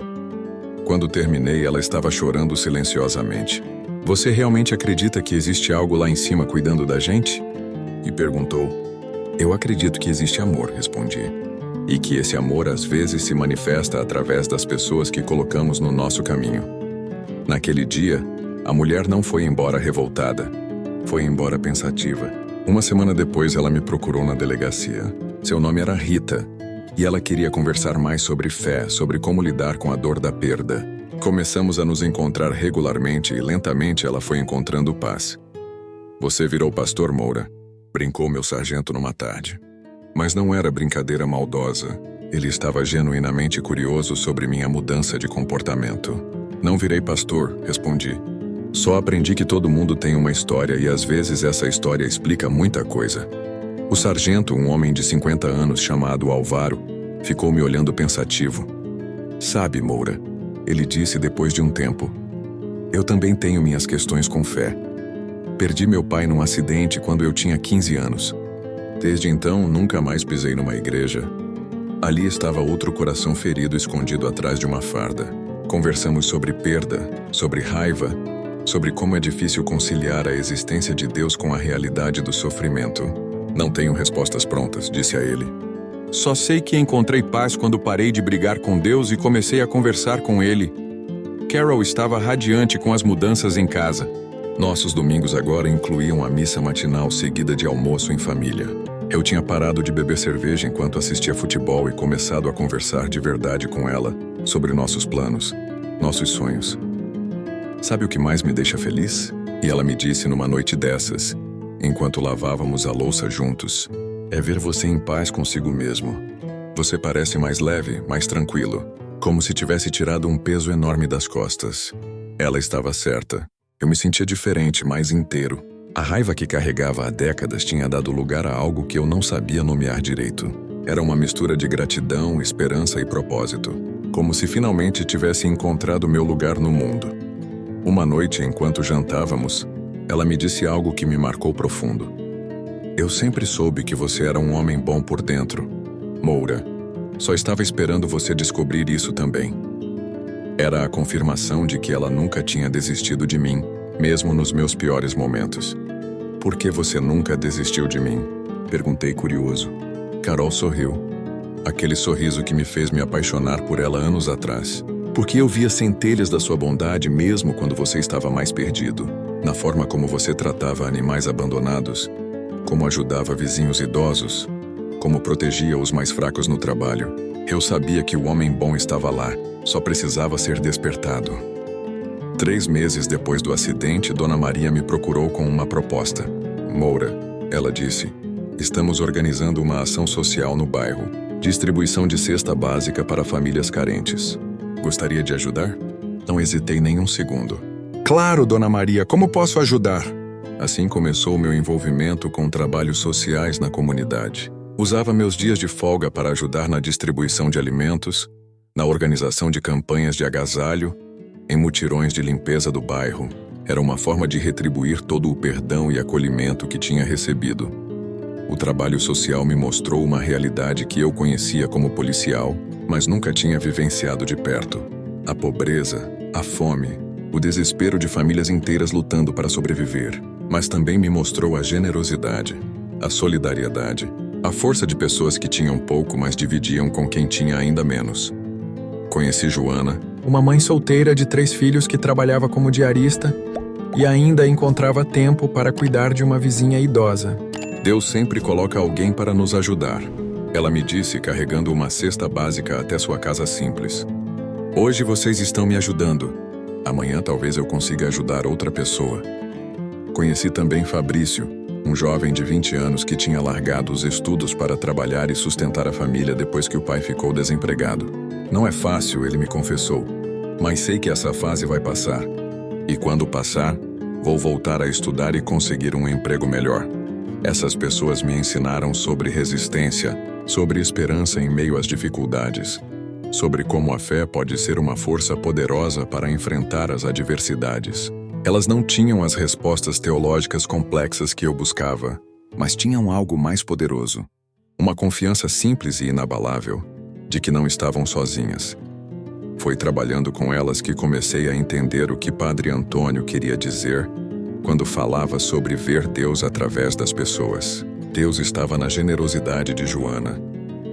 Quando terminei, ela estava chorando silenciosamente. "Você realmente acredita que existe algo lá em cima cuidando da gente?" E perguntou. "Eu acredito que existe amor", respondi. "E que esse amor às vezes se manifesta através das pessoas que colocamos no nosso caminho." Naquele dia, a mulher não foi embora revoltada. Foi embora pensativa. Uma semana depois, ela me procurou na delegacia. Seu nome era Rita, e ela queria conversar mais sobre fé, sobre como lidar com a dor da perda. Começamos a nos encontrar regularmente e lentamente ela foi encontrando paz. "Você virou pastor, Moura?", brincou meu sargento numa tarde. Mas não era brincadeira maldosa. Ele estava genuinamente curioso sobre minha mudança de comportamento. "Não virei pastor", respondi. "Só aprendi que todo mundo tem uma história e às vezes essa história explica muita coisa." O sargento, um homem de 50 anos chamado Álvaro, ficou me olhando pensativo. "Sabe, Moura", ele disse depois de um tempo, "eu também tenho minhas questões com fé. Perdi meu pai num acidente quando eu tinha 15 anos. Desde então, nunca mais pisei numa igreja. Ali estava outro coração ferido escondido atrás de uma farda. Conversamos sobre perda, sobre raiva, sobre como é difícil conciliar a existência de Deus com a realidade do sofrimento. "Não tenho respostas prontas", disse a ele. "Só sei que encontrei paz quando parei de brigar com Deus e comecei a conversar com Ele." Carol estava radiante com as mudanças em casa. Nossos domingos agora incluíam a missa matinal seguida de almoço em família. Eu tinha parado de beber cerveja enquanto assistia futebol e começado a conversar de verdade com ela sobre nossos planos, nossos sonhos. "Sabe o que mais me deixa feliz?" E ela me disse numa noite dessas, enquanto lavávamos a louça juntos. "É ver você em paz consigo mesmo. Você parece mais leve, mais tranquilo, como se tivesse tirado um peso enorme das costas." Ela estava certa. Eu me sentia diferente, mais inteiro. A raiva que carregava há décadas tinha dado lugar a algo que eu não sabia nomear direito. Era uma mistura de gratidão, esperança e propósito, como se finalmente tivesse encontrado meu lugar no mundo. Uma noite, enquanto jantávamos, ela me disse algo que me marcou profundo. "Eu sempre soube que você era um homem bom por dentro, Moura. Só estava esperando você descobrir isso também." Era a confirmação de que ela nunca tinha desistido de mim, mesmo nos meus piores momentos. "Por que você nunca desistiu de mim?", perguntei curioso. Carol sorriu. Aquele sorriso que me fez me apaixonar por ela anos atrás. "Porque eu via centelhas da sua bondade mesmo quando você estava mais perdido." na forma como você tratava animais abandonados, como ajudava vizinhos idosos, como protegia os mais fracos no trabalho. Eu sabia que o homem bom estava lá, só precisava ser despertado. 3 meses depois do acidente, Dona Maria me procurou com uma proposta. Moura, ela disse, estamos organizando uma ação social no bairro, distribuição de cesta básica para famílias carentes. Gostaria de ajudar? Não hesitei nem um segundo. Claro, Dona Maria, como posso ajudar? Assim começou o meu envolvimento com trabalhos sociais na comunidade. Usava meus dias de folga para ajudar na distribuição de alimentos, na organização de campanhas de agasalho, em mutirões de limpeza do bairro. Era uma forma de retribuir todo o perdão e acolhimento que tinha recebido. O trabalho social me mostrou uma realidade que eu conhecia como policial, mas nunca tinha vivenciado de perto. A pobreza, a fome, o desespero de famílias inteiras lutando para sobreviver. Mas também me mostrou a generosidade, a solidariedade, a força de pessoas que tinham pouco, mas dividiam com quem tinha ainda menos. Conheci Joana, uma mãe solteira de 3 filhos que trabalhava como diarista e ainda encontrava tempo para cuidar de uma vizinha idosa. Deus sempre coloca alguém para nos ajudar, ela me disse, carregando uma cesta básica até sua casa simples. Hoje vocês estão me ajudando. Amanhã talvez eu consiga ajudar outra pessoa. Conheci também Fabrício, um jovem de 20 anos que tinha largado os estudos para trabalhar e sustentar a família depois que o pai ficou desempregado. Não é fácil, ele me confessou, mas sei que essa fase vai passar. E quando passar, vou voltar a estudar e conseguir um emprego melhor. Essas pessoas me ensinaram sobre resistência, sobre esperança em meio às dificuldades, sobre como a fé pode ser uma força poderosa para enfrentar as adversidades. Elas não tinham as respostas teológicas complexas que eu buscava, mas tinham algo mais poderoso. Uma confiança simples e inabalável, de que não estavam sozinhas. Foi trabalhando com elas que comecei a entender o que Padre Antônio queria dizer quando falava sobre ver Deus através das pessoas. Deus estava na generosidade de Joana,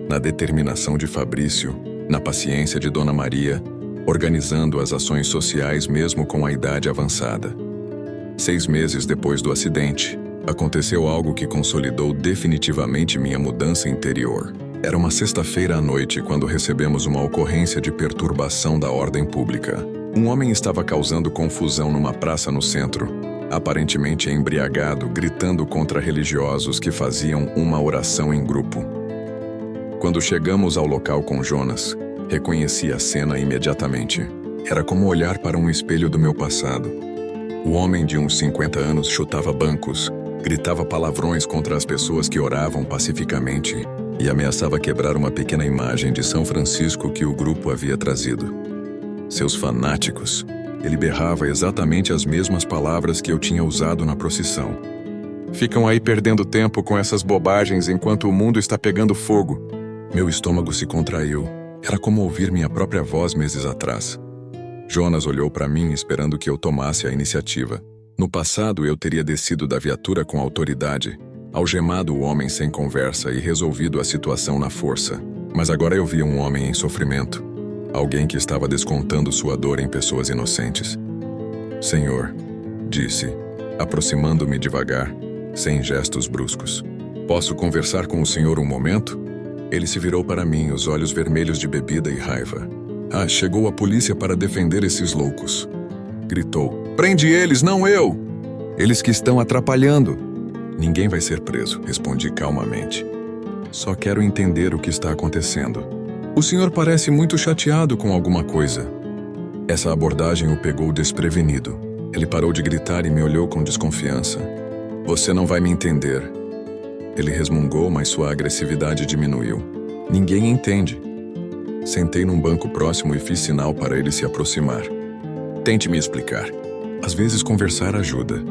na determinação de Fabrício, na paciência de Dona Maria, organizando as ações sociais mesmo com a idade avançada. 6 meses depois do acidente, aconteceu algo que consolidou definitivamente minha mudança interior. Era uma sexta-feira à noite quando recebemos uma ocorrência de perturbação da ordem pública. Um homem estava causando confusão numa praça no centro, aparentemente embriagado, gritando contra religiosos que faziam uma oração em grupo. Quando chegamos ao local com Jonas, reconheci a cena imediatamente. Era como olhar para um espelho do meu passado. O homem de uns 50 anos chutava bancos, gritava palavrões contra as pessoas que oravam pacificamente e ameaçava quebrar uma pequena imagem de São Francisco que o grupo havia trazido. Seus fanáticos, ele berrava exatamente as mesmas palavras que eu tinha usado na procissão. Ficam aí perdendo tempo com essas bobagens enquanto o mundo está pegando fogo. Meu estômago se contraiu. Era como ouvir minha própria voz meses atrás. Jonas olhou para mim esperando que eu tomasse a iniciativa. No passado, eu teria descido da viatura com autoridade, algemado o homem sem conversa e resolvido a situação na força. Mas agora eu via um homem em sofrimento. Alguém que estava descontando sua dor em pessoas inocentes. Senhor, disse, aproximando-me devagar, sem gestos bruscos. Posso conversar com o senhor um momento? Ele se virou para mim, os olhos vermelhos de bebida e raiva. Ah, chegou a polícia para defender esses loucos. Gritou. Prende eles, não eu! Eles que estão atrapalhando. Ninguém vai ser preso, respondi calmamente. Só quero entender o que está acontecendo. O senhor parece muito chateado com alguma coisa. Essa abordagem o pegou desprevenido. Ele parou de gritar e me olhou com desconfiança. Você não vai me entender. Ele resmungou, mas sua agressividade diminuiu. Ninguém entende. Sentei num banco próximo e fiz sinal para ele se aproximar. Tente me explicar. Às vezes conversar ajuda.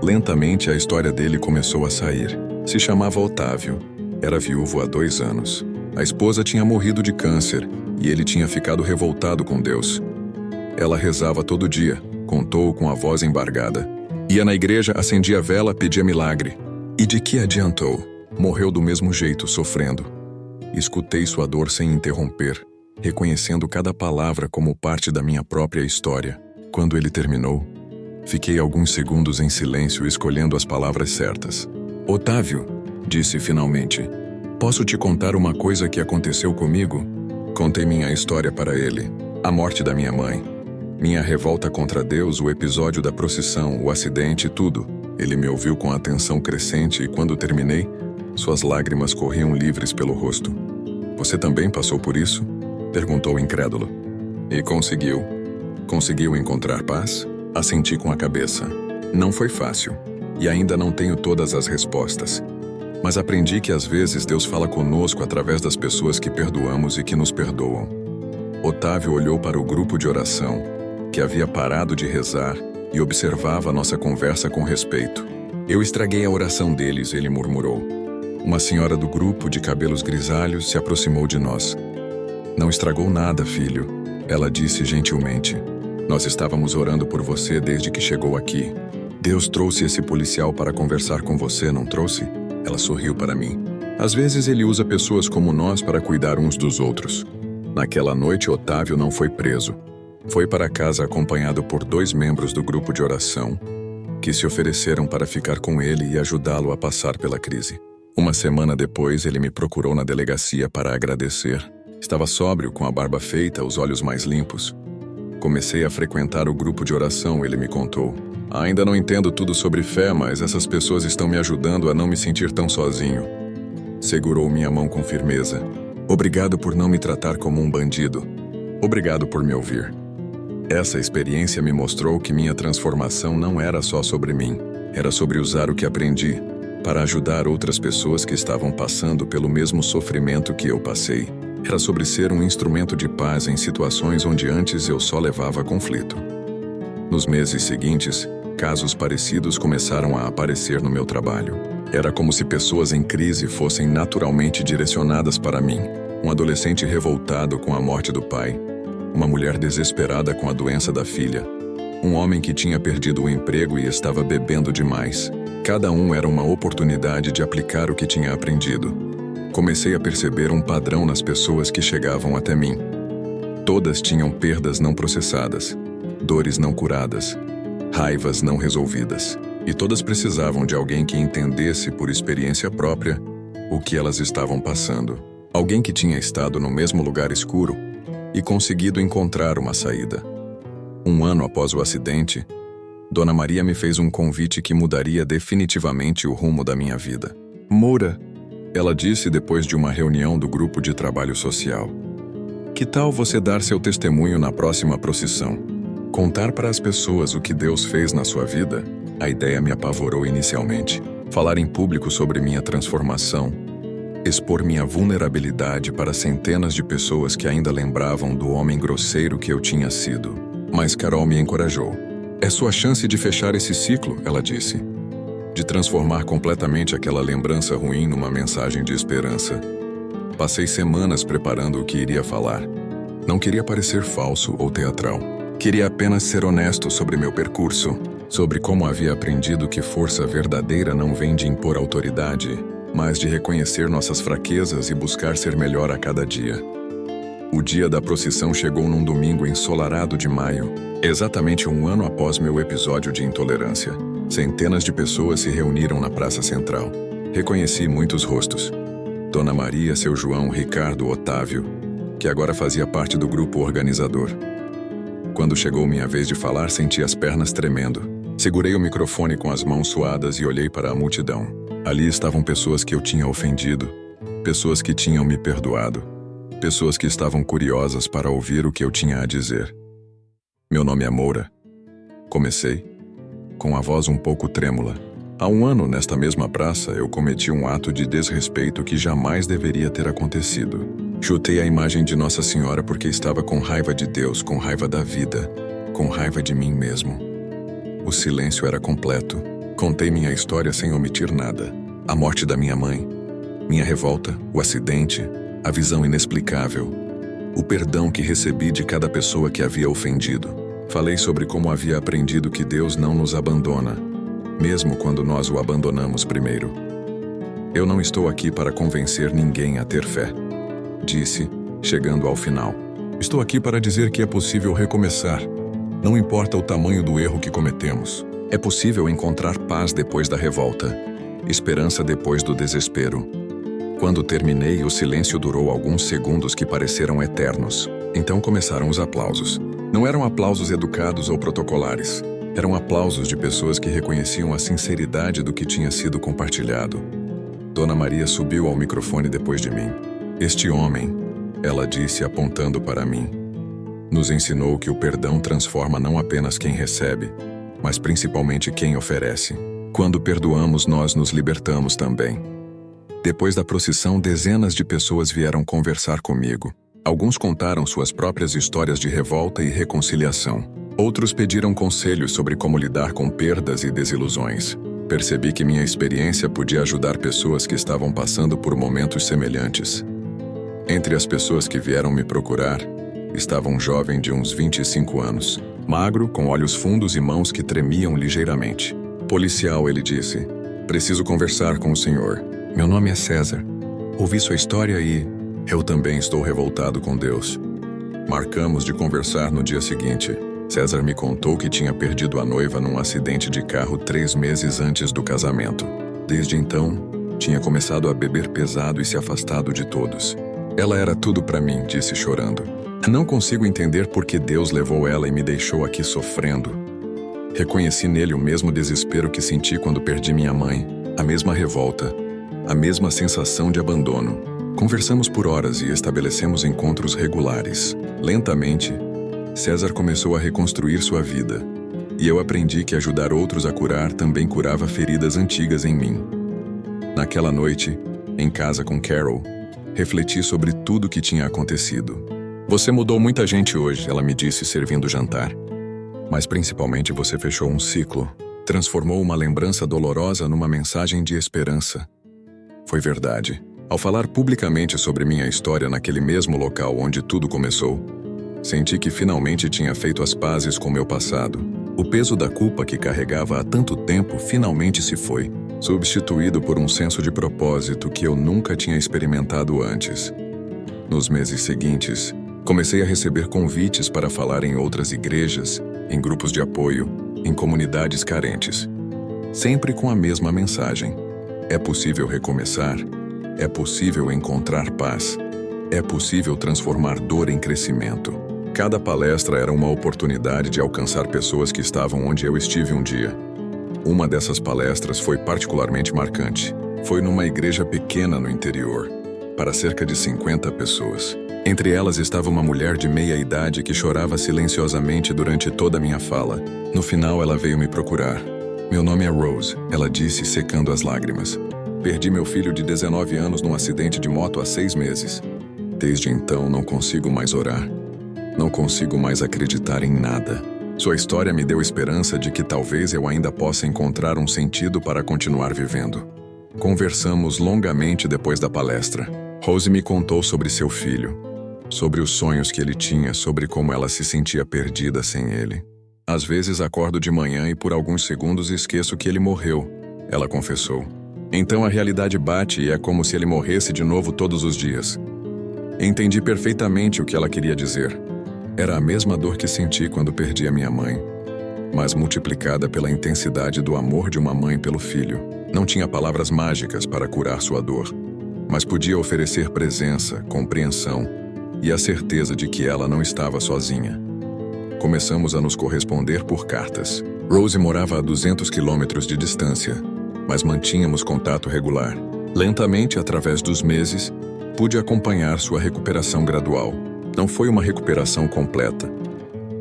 Lentamente a história dele começou a sair. Se chamava Otávio. Era viúvo há 2 anos. A esposa tinha morrido de câncer e ele tinha ficado revoltado com Deus. Ela rezava todo dia, contou com a voz embargada. Ia na igreja, acendia vela, pedia milagre. E de que adiantou? Morreu do mesmo jeito, sofrendo. Escutei sua dor sem interromper, reconhecendo cada palavra como parte da minha própria história. Quando ele terminou, Fiquei alguns segundos em silêncio, escolhendo as palavras certas. Otávio, disse finalmente, posso te contar uma coisa que aconteceu comigo? Contei minha história para ele. A morte da minha mãe. Minha revolta contra Deus, o episódio da procissão, o acidente, tudo. Ele me ouviu com atenção crescente e quando terminei, suas lágrimas corriam livres pelo rosto. Você também passou por isso? Perguntou incrédulo. E conseguiu? Conseguiu encontrar paz? Assenti com a cabeça. Não foi fácil. E ainda não tenho todas as respostas. Mas aprendi que às vezes Deus fala conosco através das pessoas que perdoamos e que nos perdoam. Otávio olhou para o grupo de oração, que havia parado de rezar, e observava a nossa conversa com respeito. Eu estraguei a oração deles, ele murmurou. Uma senhora do grupo, de cabelos grisalhos, se aproximou de nós. Não estragou nada, filho, ela disse gentilmente. Nós estávamos orando por você desde que chegou aqui. Deus trouxe esse policial para conversar com você, não trouxe? Ela sorriu para mim. Às vezes ele usa pessoas como nós para cuidar uns dos outros. Naquela noite, Otávio não foi preso. Foi para casa acompanhado por 2 membros do grupo de oração, que se ofereceram para ficar com ele e ajudá-lo a passar pela crise. Uma semana depois, ele me procurou na delegacia para agradecer. Estava sóbrio, com a barba feita, os olhos mais limpos. Comecei a frequentar o grupo de oração, ele me contou. Ainda não entendo tudo sobre fé, mas essas pessoas estão me ajudando a não me sentir tão sozinho. Segurou minha mão com firmeza. Obrigado por não me tratar como um bandido. Obrigado por me ouvir. Essa experiência me mostrou que minha transformação não era só sobre mim. Era sobre usar o que aprendi para ajudar outras pessoas que estavam passando pelo mesmo sofrimento que eu passei. Era sobre ser um instrumento de paz em situações onde antes eu só levava conflito. Nos meses seguintes, casos parecidos começaram a aparecer no meu trabalho. Era como se pessoas em crise fossem naturalmente direcionadas para mim. Um adolescente revoltado com a morte do pai, uma mulher desesperada com a doença da filha, um homem que tinha perdido o emprego e estava bebendo demais. Cada um era uma oportunidade de aplicar o que tinha aprendido. Comecei a perceber um padrão nas pessoas que chegavam até mim. Todas tinham perdas não processadas, dores não curadas, raivas não resolvidas. E todas precisavam de alguém que entendesse por experiência própria o que elas estavam passando. Alguém que tinha estado no mesmo lugar escuro e conseguido encontrar uma saída. 1 ano após o acidente, Dona Maria me fez um convite que mudaria definitivamente o rumo da minha vida. Moura, ela disse depois de uma reunião do grupo de trabalho social. Que tal você dar seu testemunho na próxima procissão? Contar para as pessoas o que Deus fez na sua vida? A ideia me apavorou inicialmente. Falar em público sobre minha transformação, expor minha vulnerabilidade para centenas de pessoas que ainda lembravam do homem grosseiro que eu tinha sido. Mas Carol me encorajou. É sua chance de fechar esse ciclo, ela disse. De transformar completamente aquela lembrança ruim numa mensagem de esperança. Passei semanas preparando o que iria falar. Não queria parecer falso ou teatral. Queria apenas ser honesto sobre meu percurso, sobre como havia aprendido que força verdadeira não vem de impor autoridade, mas de reconhecer nossas fraquezas e buscar ser melhor a cada dia. O dia da procissão chegou num domingo ensolarado de maio, exatamente 1 ano após meu episódio de intolerância. Centenas de pessoas se reuniram na Praça Central. Reconheci muitos rostos. Dona Maria, seu João, Ricardo, Otávio, que agora fazia parte do grupo organizador. Quando chegou minha vez de falar, senti as pernas tremendo. Segurei o microfone com as mãos suadas e olhei para a multidão. Ali estavam pessoas que eu tinha ofendido, pessoas que tinham me perdoado, pessoas que estavam curiosas para ouvir o que eu tinha a dizer. Meu nome é Moura. Comecei, com a voz um pouco trêmula. Há 1 ano, nesta mesma praça, eu cometi um ato de desrespeito que jamais deveria ter acontecido. Chutei a imagem de Nossa Senhora porque estava com raiva de Deus, com raiva da vida, com raiva de mim mesmo. O silêncio era completo. Contei minha história sem omitir nada. A morte da minha mãe, minha revolta, o acidente, a visão inexplicável, o perdão que recebi de cada pessoa que havia ofendido. Falei sobre como havia aprendido que Deus não nos abandona, mesmo quando nós o abandonamos primeiro. Eu não estou aqui para convencer ninguém a ter fé, disse, chegando ao final. Estou aqui para dizer que é possível recomeçar, Não importa o tamanho do erro que cometemos, é possível encontrar paz depois da revolta, esperança depois do desespero. Quando terminei, o silêncio durou alguns segundos que pareceram eternos. Então começaram os aplausos. Não eram aplausos educados ou protocolares. Eram aplausos de pessoas que reconheciam a sinceridade do que tinha sido compartilhado. Dona Maria subiu ao microfone depois de mim. Este homem, ela disse apontando para mim, nos ensinou que o perdão transforma não apenas quem recebe, mas principalmente quem oferece. Quando perdoamos, nós nos libertamos também. Depois da procissão, dezenas de pessoas vieram conversar comigo. Alguns contaram suas próprias histórias de revolta e reconciliação. Outros pediram conselhos sobre como lidar com perdas e desilusões. Percebi que minha experiência podia ajudar pessoas que estavam passando por momentos semelhantes. Entre as pessoas que vieram me procurar, estava um jovem de uns 25 anos, magro, com olhos fundos e mãos que tremiam ligeiramente. Policial, ele disse. Preciso conversar com o senhor. Meu nome é César. Ouvi sua história e eu também estou revoltado com Deus. Marcamos de conversar no dia seguinte. César me contou que tinha perdido a noiva num acidente de carro 3 meses antes do casamento. Desde então, tinha começado a beber pesado e se afastado de todos. Ela era tudo para mim, disse chorando. Não consigo entender por que Deus levou ela e me deixou aqui sofrendo. Reconheci nele o mesmo desespero que senti quando perdi minha mãe, a mesma revolta, a mesma sensação de abandono. Conversamos por horas e estabelecemos encontros regulares. Lentamente, César começou a reconstruir sua vida, e eu aprendi que ajudar outros a curar também curava feridas antigas em mim. Naquela noite, em casa com Carol, refleti sobre tudo o que tinha acontecido. Você mudou muita gente hoje, ela me disse servindo o jantar. Mas principalmente você fechou um ciclo, transformou uma lembrança dolorosa numa mensagem de esperança. Foi verdade. Ao falar publicamente sobre minha história naquele mesmo local onde tudo começou, senti que finalmente tinha feito as pazes com meu passado. O peso da culpa que carregava há tanto tempo finalmente se foi, substituído por um senso de propósito que eu nunca tinha experimentado antes. Nos meses seguintes, comecei a receber convites para falar em outras igrejas, em grupos de apoio, em comunidades carentes. Sempre com a mesma mensagem. É possível recomeçar. É possível encontrar paz. É possível transformar dor em crescimento. Cada palestra era uma oportunidade de alcançar pessoas que estavam onde eu estive um dia. Uma dessas palestras foi particularmente marcante. Foi numa igreja pequena no interior, para cerca de 50 pessoas. Entre elas estava uma mulher de meia idade que chorava silenciosamente durante toda a minha fala. No final, ela veio me procurar. Meu nome é Rose, ela disse, secando as lágrimas. Perdi meu filho de 19 anos num acidente de moto há 6 meses. Desde então, não consigo mais orar. Não consigo mais acreditar em nada. Sua história me deu esperança de que talvez eu ainda possa encontrar um sentido para continuar vivendo. Conversamos longamente depois da palestra. Rose me contou sobre seu filho, sobre os sonhos que ele tinha, sobre como ela se sentia perdida sem ele. Às vezes acordo de manhã e por alguns segundos esqueço que ele morreu, ela confessou. Então a realidade bate e é como se ele morresse de novo todos os dias. Entendi perfeitamente o que ela queria dizer. Era a mesma dor que senti quando perdi a minha mãe, mas multiplicada pela intensidade do amor de uma mãe pelo filho. Não tinha palavras mágicas para curar sua dor, mas podia oferecer presença, compreensão e a certeza de que ela não estava sozinha. Começamos a nos corresponder por cartas. Rose morava a 200 quilômetros de distância, mas mantínhamos contato regular. Lentamente, através dos meses, pude acompanhar sua recuperação gradual. Não foi uma recuperação completa.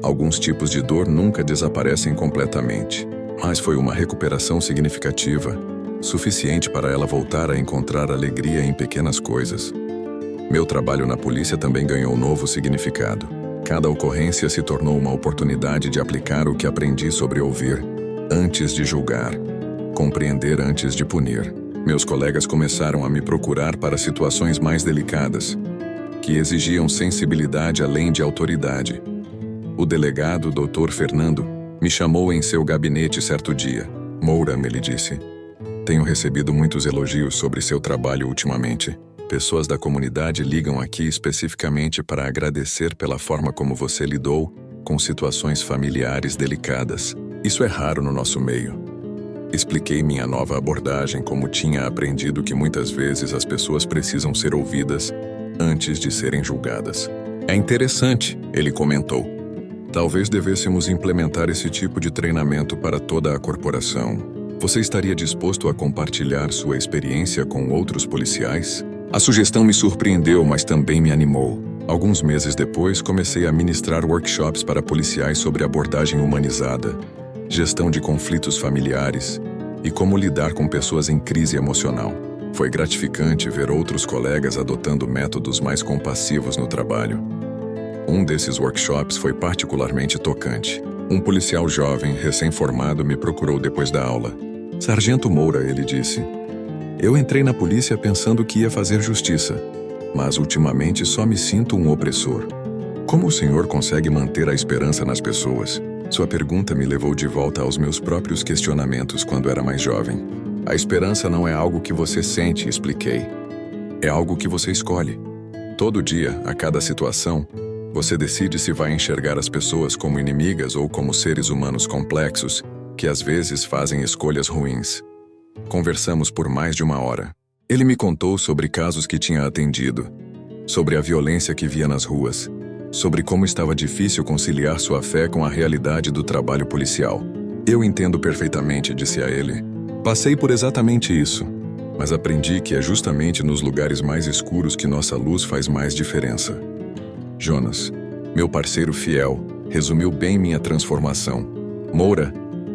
Alguns tipos de dor nunca desaparecem completamente, mas foi uma recuperação significativa, suficiente para ela voltar a encontrar alegria em pequenas coisas. Meu trabalho na polícia também ganhou novo significado. Cada ocorrência se tornou uma oportunidade de aplicar o que aprendi sobre ouvir antes de julgar, compreender antes de punir. Meus colegas começaram a me procurar para situações mais delicadas, que exigiam sensibilidade além de autoridade. O delegado, Dr. Fernando, me chamou em seu gabinete certo dia. Moura, ele disse, tenho recebido muitos elogios sobre seu trabalho ultimamente. Pessoas da comunidade ligam aqui especificamente para agradecer pela forma como você lidou com situações familiares delicadas. Isso é raro no nosso meio. Expliquei minha nova abordagem como tinha aprendido que muitas vezes as pessoas precisam ser ouvidas antes de serem julgadas. É interessante, ele comentou. Talvez devêssemos implementar esse tipo de treinamento para toda a corporação. Você estaria disposto a compartilhar sua experiência com outros policiais? A sugestão me surpreendeu, mas também me animou. Alguns meses depois, comecei a ministrar workshops para policiais sobre abordagem humanizada, gestão de conflitos familiares e como lidar com pessoas em crise emocional. Foi gratificante ver outros colegas adotando métodos mais compassivos no trabalho. Um desses workshops foi particularmente tocante. Um policial jovem, recém-formado, me procurou depois da aula. Sargento Moura, ele disse, eu entrei na polícia pensando que ia fazer justiça, mas ultimamente só me sinto um opressor. Como o senhor consegue manter a esperança nas pessoas? Sua pergunta me levou de volta aos meus próprios questionamentos quando era mais jovem. A esperança não é algo que você sente, expliquei. É algo que você escolhe. Todo dia, a cada situação, você decide se vai enxergar as pessoas como inimigas ou como seres humanos complexos, que às vezes fazem escolhas ruins. Conversamos por mais de 1 hora. Ele me contou sobre casos que tinha atendido, sobre a violência que via nas ruas, sobre como estava difícil conciliar sua fé com a realidade do trabalho policial. Eu entendo perfeitamente, disse a ele. Passei por exatamente isso, mas aprendi que é justamente nos lugares mais escuros que nossa luz faz mais diferença. Jonas, meu parceiro fiel, resumiu bem minha transformação. Moura,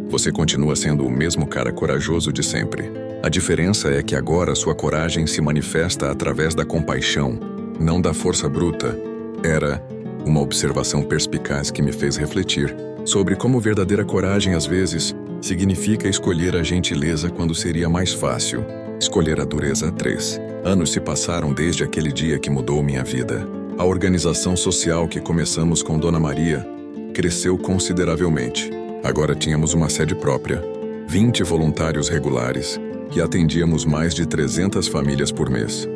você continua sendo o mesmo cara corajoso de sempre. A diferença é que agora sua coragem se manifesta através da compaixão, não da força bruta. Era uma observação perspicaz que me fez refletir sobre como verdadeira coragem, às vezes, significa escolher a gentileza quando seria mais fácil escolher a dureza. 3 anos se passaram desde aquele dia que mudou minha vida. A organização social que começamos com Dona Maria cresceu consideravelmente. Agora tínhamos uma sede própria, 20 voluntários regulares e atendíamos mais de 300 famílias por mês.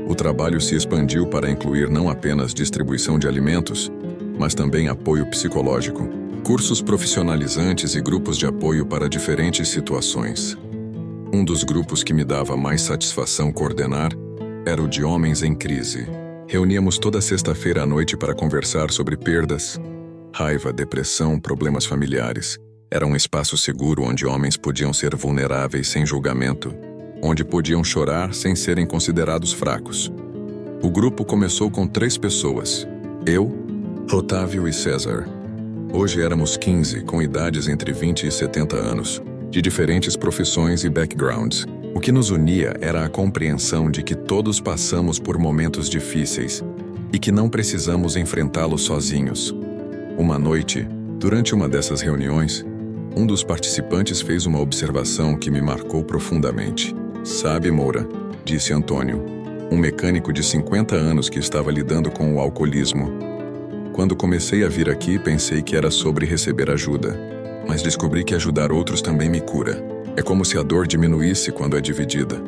O trabalho se expandiu para incluir não apenas distribuição de alimentos, mas também apoio psicológico, cursos profissionalizantes e grupos de apoio para diferentes situações. Um dos grupos que me dava mais satisfação coordenar era o de homens em crise. Reuníamos toda sexta-feira à noite para conversar sobre perdas, raiva, depressão, problemas familiares. Era um espaço seguro onde homens podiam ser vulneráveis sem julgamento, onde podiam chorar sem serem considerados fracos. O grupo começou com 3 pessoas, eu, Otávio e César. Hoje éramos 15, com idades entre 20 e 70 anos, de diferentes profissões e backgrounds. O que nos unia era a compreensão de que todos passamos por momentos difíceis e que não precisamos enfrentá-los sozinhos. Uma noite, durante uma dessas reuniões, um dos participantes fez uma observação que me marcou profundamente. Sabe, Moura, disse Antônio, um mecânico de 50 anos que estava lidando com o alcoolismo. Quando comecei a vir aqui, pensei que era sobre receber ajuda, mas descobri que ajudar outros também me cura. É como se a dor diminuísse quando é dividida.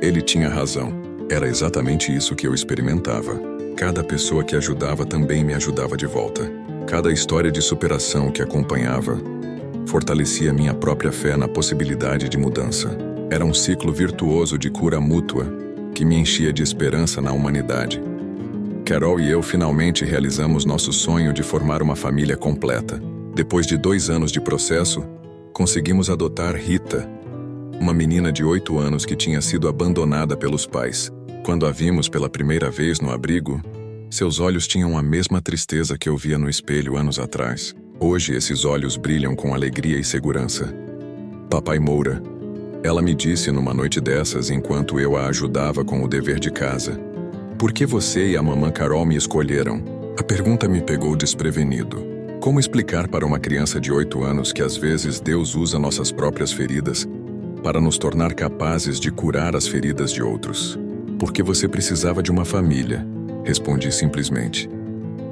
Ele tinha razão. Era exatamente isso que eu experimentava. Cada pessoa que ajudava também me ajudava de volta. Cada história de superação que acompanhava fortalecia minha própria fé na possibilidade de mudança. Era um ciclo virtuoso de cura mútua que me enchia de esperança na humanidade. Carol e eu finalmente realizamos nosso sonho de formar uma família completa. Depois de 2 anos de processo, conseguimos adotar Rita, uma menina de 8 anos que tinha sido abandonada pelos pais. Quando a vimos pela primeira vez no abrigo, seus olhos tinham a mesma tristeza que eu via no espelho anos atrás. Hoje esses olhos brilham com alegria e segurança. Papai Moura, ela me disse numa noite dessas enquanto eu a ajudava com o dever de casa. Por que você e a mamã Carol me escolheram? A pergunta me pegou desprevenido. Como explicar para uma criança de 8 anos que às vezes Deus usa nossas próprias feridas para nos tornar capazes de curar as feridas de outros? Porque você precisava de uma família, respondi simplesmente.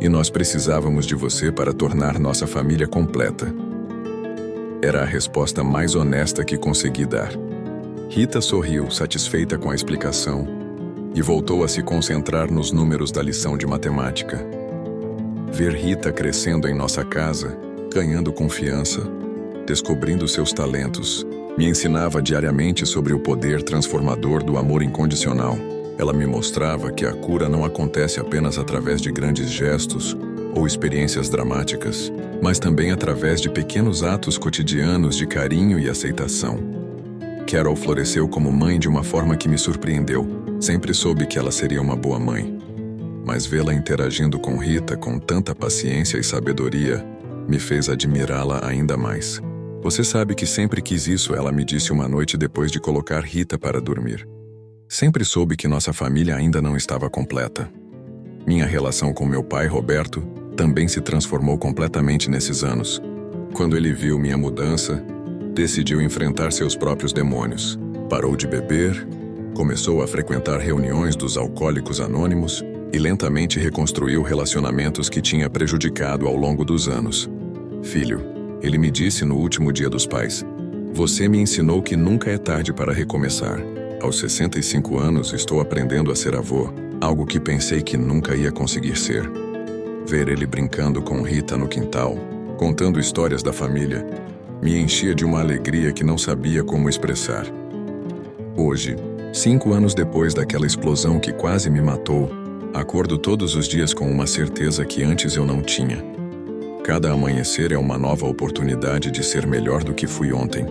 E nós precisávamos de você para tornar nossa família completa. Era a resposta mais honesta que consegui dar. Rita sorriu, satisfeita com a explicação, e voltou a se concentrar nos números da lição de matemática. Ver Rita crescendo em nossa casa, ganhando confiança, descobrindo seus talentos, me ensinava diariamente sobre o poder transformador do amor incondicional. Ela me mostrava que a cura não acontece apenas através de grandes gestos ou experiências dramáticas, mas também através de pequenos atos cotidianos de carinho e aceitação. Carol floresceu como mãe de uma forma que me surpreendeu. Sempre soube que ela seria uma boa mãe. Mas vê-la interagindo com Rita com tanta paciência e sabedoria me fez admirá-la ainda mais. Você sabe que sempre quis isso, ela me disse uma noite depois de colocar Rita para dormir. Sempre soube que nossa família ainda não estava completa. Minha relação com meu pai, Roberto, também se transformou completamente nesses anos. Quando ele viu minha mudança, decidiu enfrentar seus próprios demônios. Parou de beber, começou a frequentar reuniões dos alcoólicos anônimos e lentamente reconstruiu relacionamentos que tinha prejudicado ao longo dos anos. Filho, ele me disse no último dia dos pais, você me ensinou que nunca é tarde para recomeçar. Aos 65 anos estou aprendendo a ser avô, algo que pensei que nunca ia conseguir ser. Ver ele brincando com Rita no quintal, contando histórias da família, me enchia de uma alegria que não sabia como expressar. Hoje, 5 anos depois daquela explosão que quase me matou, acordo todos os dias com uma certeza que antes eu não tinha. Cada amanhecer é uma nova oportunidade de ser melhor do que fui ontem.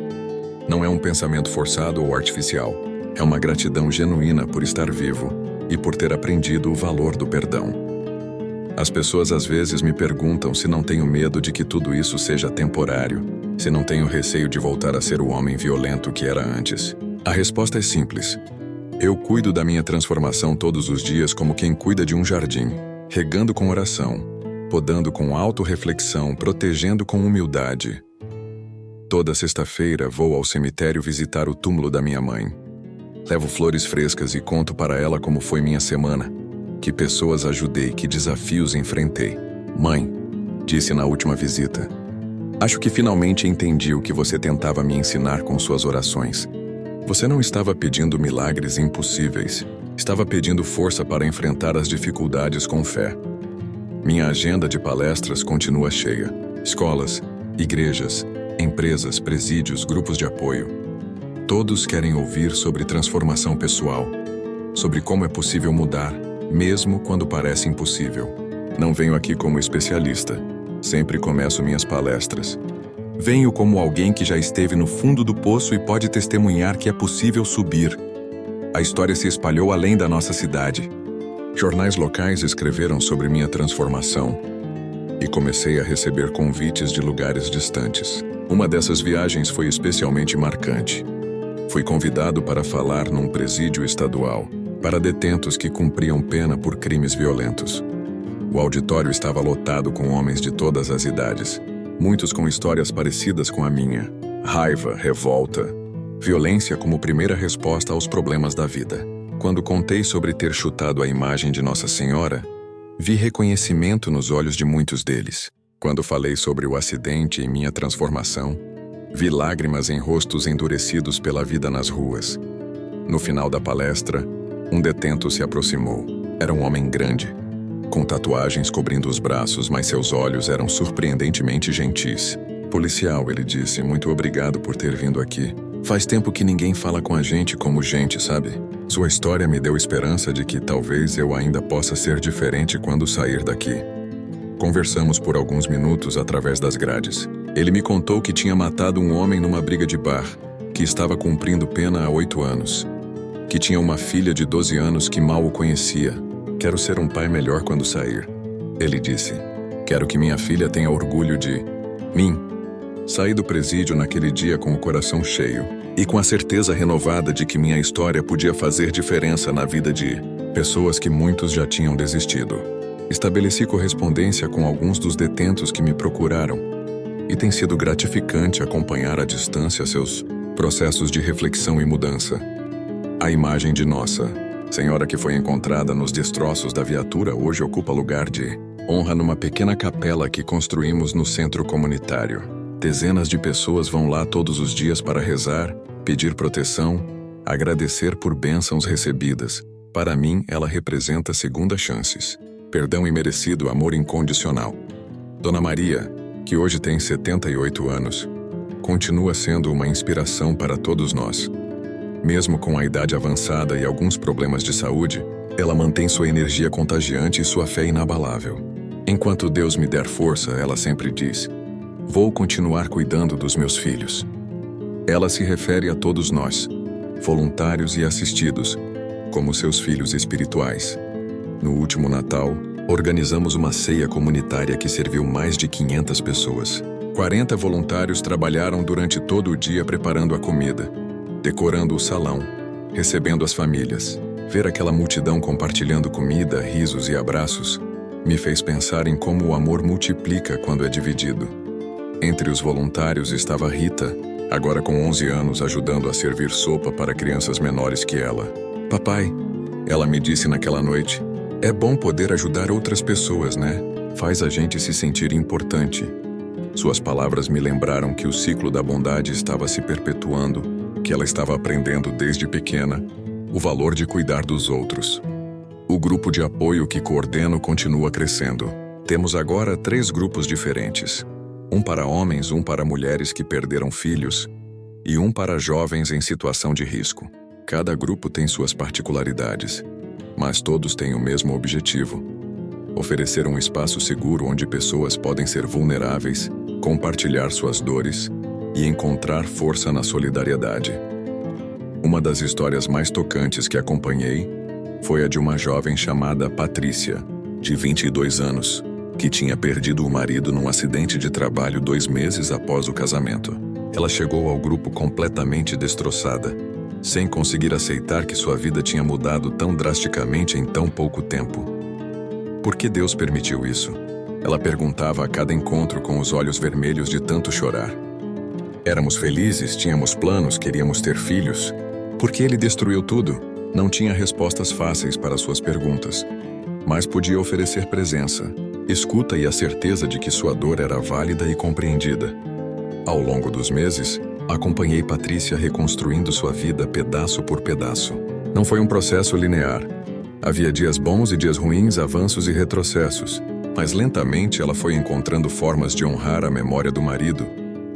Não é um pensamento forçado ou artificial. É uma gratidão genuína por estar vivo e por ter aprendido o valor do perdão. As pessoas às vezes me perguntam se não tenho medo de que tudo isso seja temporário, se não tenho receio de voltar a ser o homem violento que era antes. A resposta é simples. Eu cuido da minha transformação todos os dias como quem cuida de um jardim, regando com oração, podando com autorreflexão, protegendo com humildade. Toda sexta-feira vou ao cemitério visitar o túmulo da minha mãe. Levo flores frescas e conto para ela como foi minha semana, que pessoas ajudei, que desafios enfrentei. Mãe, disse na última visita, acho que finalmente entendi o que você tentava me ensinar com suas orações. Você não estava pedindo milagres impossíveis, estava pedindo força para enfrentar as dificuldades com fé. Minha agenda de palestras continua cheia. Escolas, igrejas, empresas, presídios, grupos de apoio. Todos querem ouvir sobre transformação pessoal, sobre como é possível mudar, mesmo quando parece impossível. Não venho aqui como especialista, sempre começo minhas palestras. Venho como alguém que já esteve no fundo do poço e pode testemunhar que é possível subir. A história se espalhou além da nossa cidade. Jornais locais escreveram sobre minha transformação e comecei a receber convites de lugares distantes. Uma dessas viagens foi especialmente marcante. Fui convidado para falar num presídio estadual, para detentos que cumpriam pena por crimes violentos. O auditório estava lotado com homens de todas as idades, muitos com histórias parecidas com a minha. Raiva, revolta, violência como primeira resposta aos problemas da vida. Quando contei sobre ter chutado a imagem de Nossa Senhora, vi reconhecimento nos olhos de muitos deles. Quando falei sobre o acidente e minha transformação, vi lágrimas em rostos endurecidos pela vida nas ruas. No final da palestra, um detento se aproximou. Era um homem grande, com tatuagens cobrindo os braços, mas seus olhos eram surpreendentemente gentis. Policial, ele disse, muito obrigado por ter vindo aqui. Faz tempo que ninguém fala com a gente como gente, sabe? Sua história me deu esperança de que talvez eu ainda possa ser diferente quando sair daqui. Conversamos por alguns minutos através das grades. Ele me contou que tinha matado um homem numa briga de bar, que estava cumprindo pena há 8 anos, que tinha uma filha de 12 anos que mal o conhecia. Quero ser um pai melhor quando sair. Ele disse, quero que minha filha tenha orgulho de mim. Saí do presídio naquele dia com o coração cheio e com a certeza renovada de que minha história podia fazer diferença na vida de pessoas que muitos já tinham desistido. Estabeleci correspondência com alguns dos detentos que me procuraram e tem sido gratificante acompanhar à distância seus processos de reflexão e mudança. A imagem de Nossa Senhora que foi encontrada nos destroços da viatura hoje ocupa lugar de honra numa pequena capela que construímos no centro comunitário. Dezenas de pessoas vão lá todos os dias para rezar, pedir proteção, agradecer por bênçãos recebidas. Para mim, ela representa segundas chances. perdão imerecido, amor incondicional. Dona Maria, que hoje tem 78 anos, continua sendo uma inspiração para todos nós. Mesmo com a idade avançada e alguns problemas de saúde, ela mantém sua energia contagiante e sua fé inabalável. Enquanto Deus me der força, ela sempre diz: vou continuar cuidando dos meus filhos. Ela se refere a todos nós, voluntários e assistidos, como seus filhos espirituais. No último Natal, organizamos uma ceia comunitária que serviu mais de 500 pessoas. 40 voluntários trabalharam durante todo o dia preparando a comida, decorando o salão, recebendo as famílias. Ver aquela multidão compartilhando comida, risos e abraços me fez pensar em como o amor multiplica quando é dividido. Entre os voluntários estava Rita, agora com 11 anos, ajudando a servir sopa para crianças menores que ela. Papai, ela me disse naquela noite, é bom poder ajudar outras pessoas, né? Faz a gente se sentir importante. Suas palavras me lembraram que o ciclo da bondade estava se perpetuando, que ela estava aprendendo desde pequena o valor de cuidar dos outros. O grupo de apoio que coordeno continua crescendo. Temos agora 3 grupos diferentes. Um para homens, um para mulheres que perderam filhos e um para jovens em situação de risco. Cada grupo tem suas particularidades, mas todos têm o mesmo objetivo: oferecer um espaço seguro onde pessoas podem ser vulneráveis, compartilhar suas dores e encontrar força na solidariedade. Uma das histórias mais tocantes que acompanhei foi a de uma jovem chamada Patrícia, de 22 anos, que tinha perdido o marido num acidente de trabalho 2 meses após o casamento. Ela chegou ao grupo completamente destroçada, sem conseguir aceitar que sua vida tinha mudado tão drasticamente em tão pouco tempo. Por que Deus permitiu isso? Ela perguntava a cada encontro com os olhos vermelhos de tanto chorar. Éramos felizes, tínhamos planos, queríamos ter filhos. Por que Ele destruiu tudo? Não tinha respostas fáceis para suas perguntas, mas podia oferecer presença, escuta e a certeza de que sua dor era válida e compreendida. Ao longo dos meses, acompanhei Patrícia reconstruindo sua vida pedaço por pedaço. Não foi um processo linear. Havia dias bons e dias ruins, avanços e retrocessos, mas lentamente ela foi encontrando formas de honrar a memória do marido,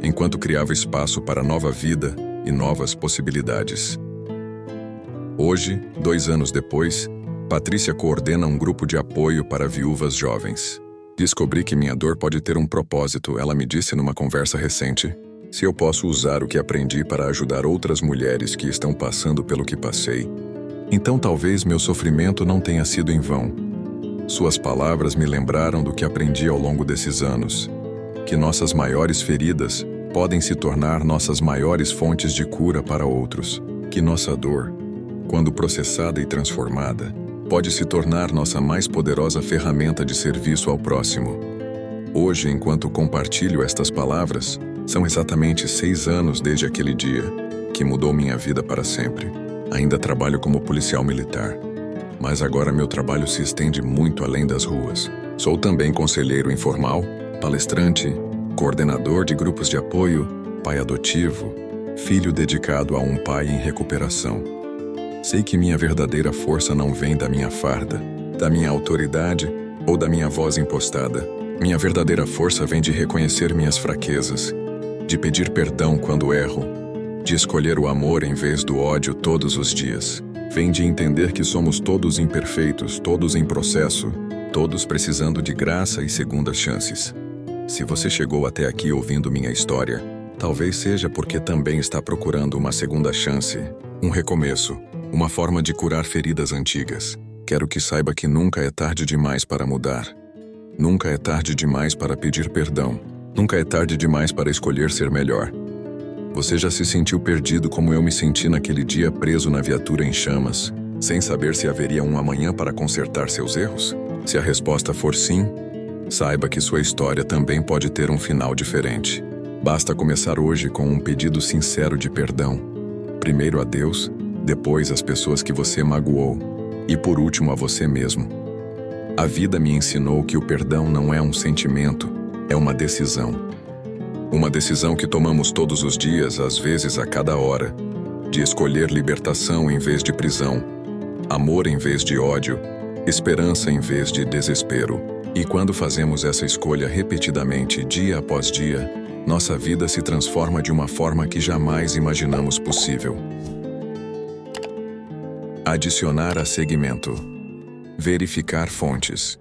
enquanto criava espaço para nova vida e novas possibilidades. Hoje, 2 anos depois, Patrícia coordena um grupo de apoio para viúvas jovens. Descobri que minha dor pode ter um propósito, ela me disse numa conversa recente. Se eu posso usar o que aprendi para ajudar outras mulheres que estão passando pelo que passei, então talvez meu sofrimento não tenha sido em vão. Suas palavras me lembraram do que aprendi ao longo desses anos, que nossas maiores feridas podem se tornar nossas maiores fontes de cura para outros, que nossa dor, quando processada e transformada, pode se tornar nossa mais poderosa ferramenta de serviço ao próximo. Hoje, enquanto compartilho estas palavras, são exatamente 6 anos desde aquele dia, que mudou minha vida para sempre. Ainda trabalho como policial militar, mas agora meu trabalho se estende muito além das ruas. Sou também conselheiro informal, palestrante, coordenador de grupos de apoio, pai adotivo, filho dedicado a um pai em recuperação. Sei que minha verdadeira força não vem da minha farda, da minha autoridade ou da minha voz impostada. Minha verdadeira força vem de reconhecer minhas fraquezas, de pedir perdão quando erro, de escolher o amor em vez do ódio todos os dias. Vem de entender que somos todos imperfeitos, todos em processo, todos precisando de graça e segundas chances. Se você chegou até aqui ouvindo minha história, talvez seja porque também está procurando uma segunda chance, um recomeço, uma forma de curar feridas antigas. Quero que saiba que nunca é tarde demais para mudar. Nunca é tarde demais para pedir perdão. Nunca é tarde demais para escolher ser melhor. Você já se sentiu perdido como eu me senti naquele dia, preso na viatura em chamas, sem saber se haveria um amanhã para consertar seus erros? Se a resposta for sim, saiba que sua história também pode ter um final diferente. Basta começar hoje com um pedido sincero de perdão. Primeiro a Deus, depois às pessoas que você magoou, e por último a você mesmo. A vida me ensinou que o perdão não é um sentimento, é uma decisão. Uma decisão que tomamos todos os dias, às vezes a cada hora, de escolher libertação em vez de prisão, amor em vez de ódio, esperança em vez de desespero. E quando fazemos essa escolha repetidamente, dia após dia, nossa vida se transforma de uma forma que jamais imaginamos possível. Adicionar a segmento. Verificar fontes.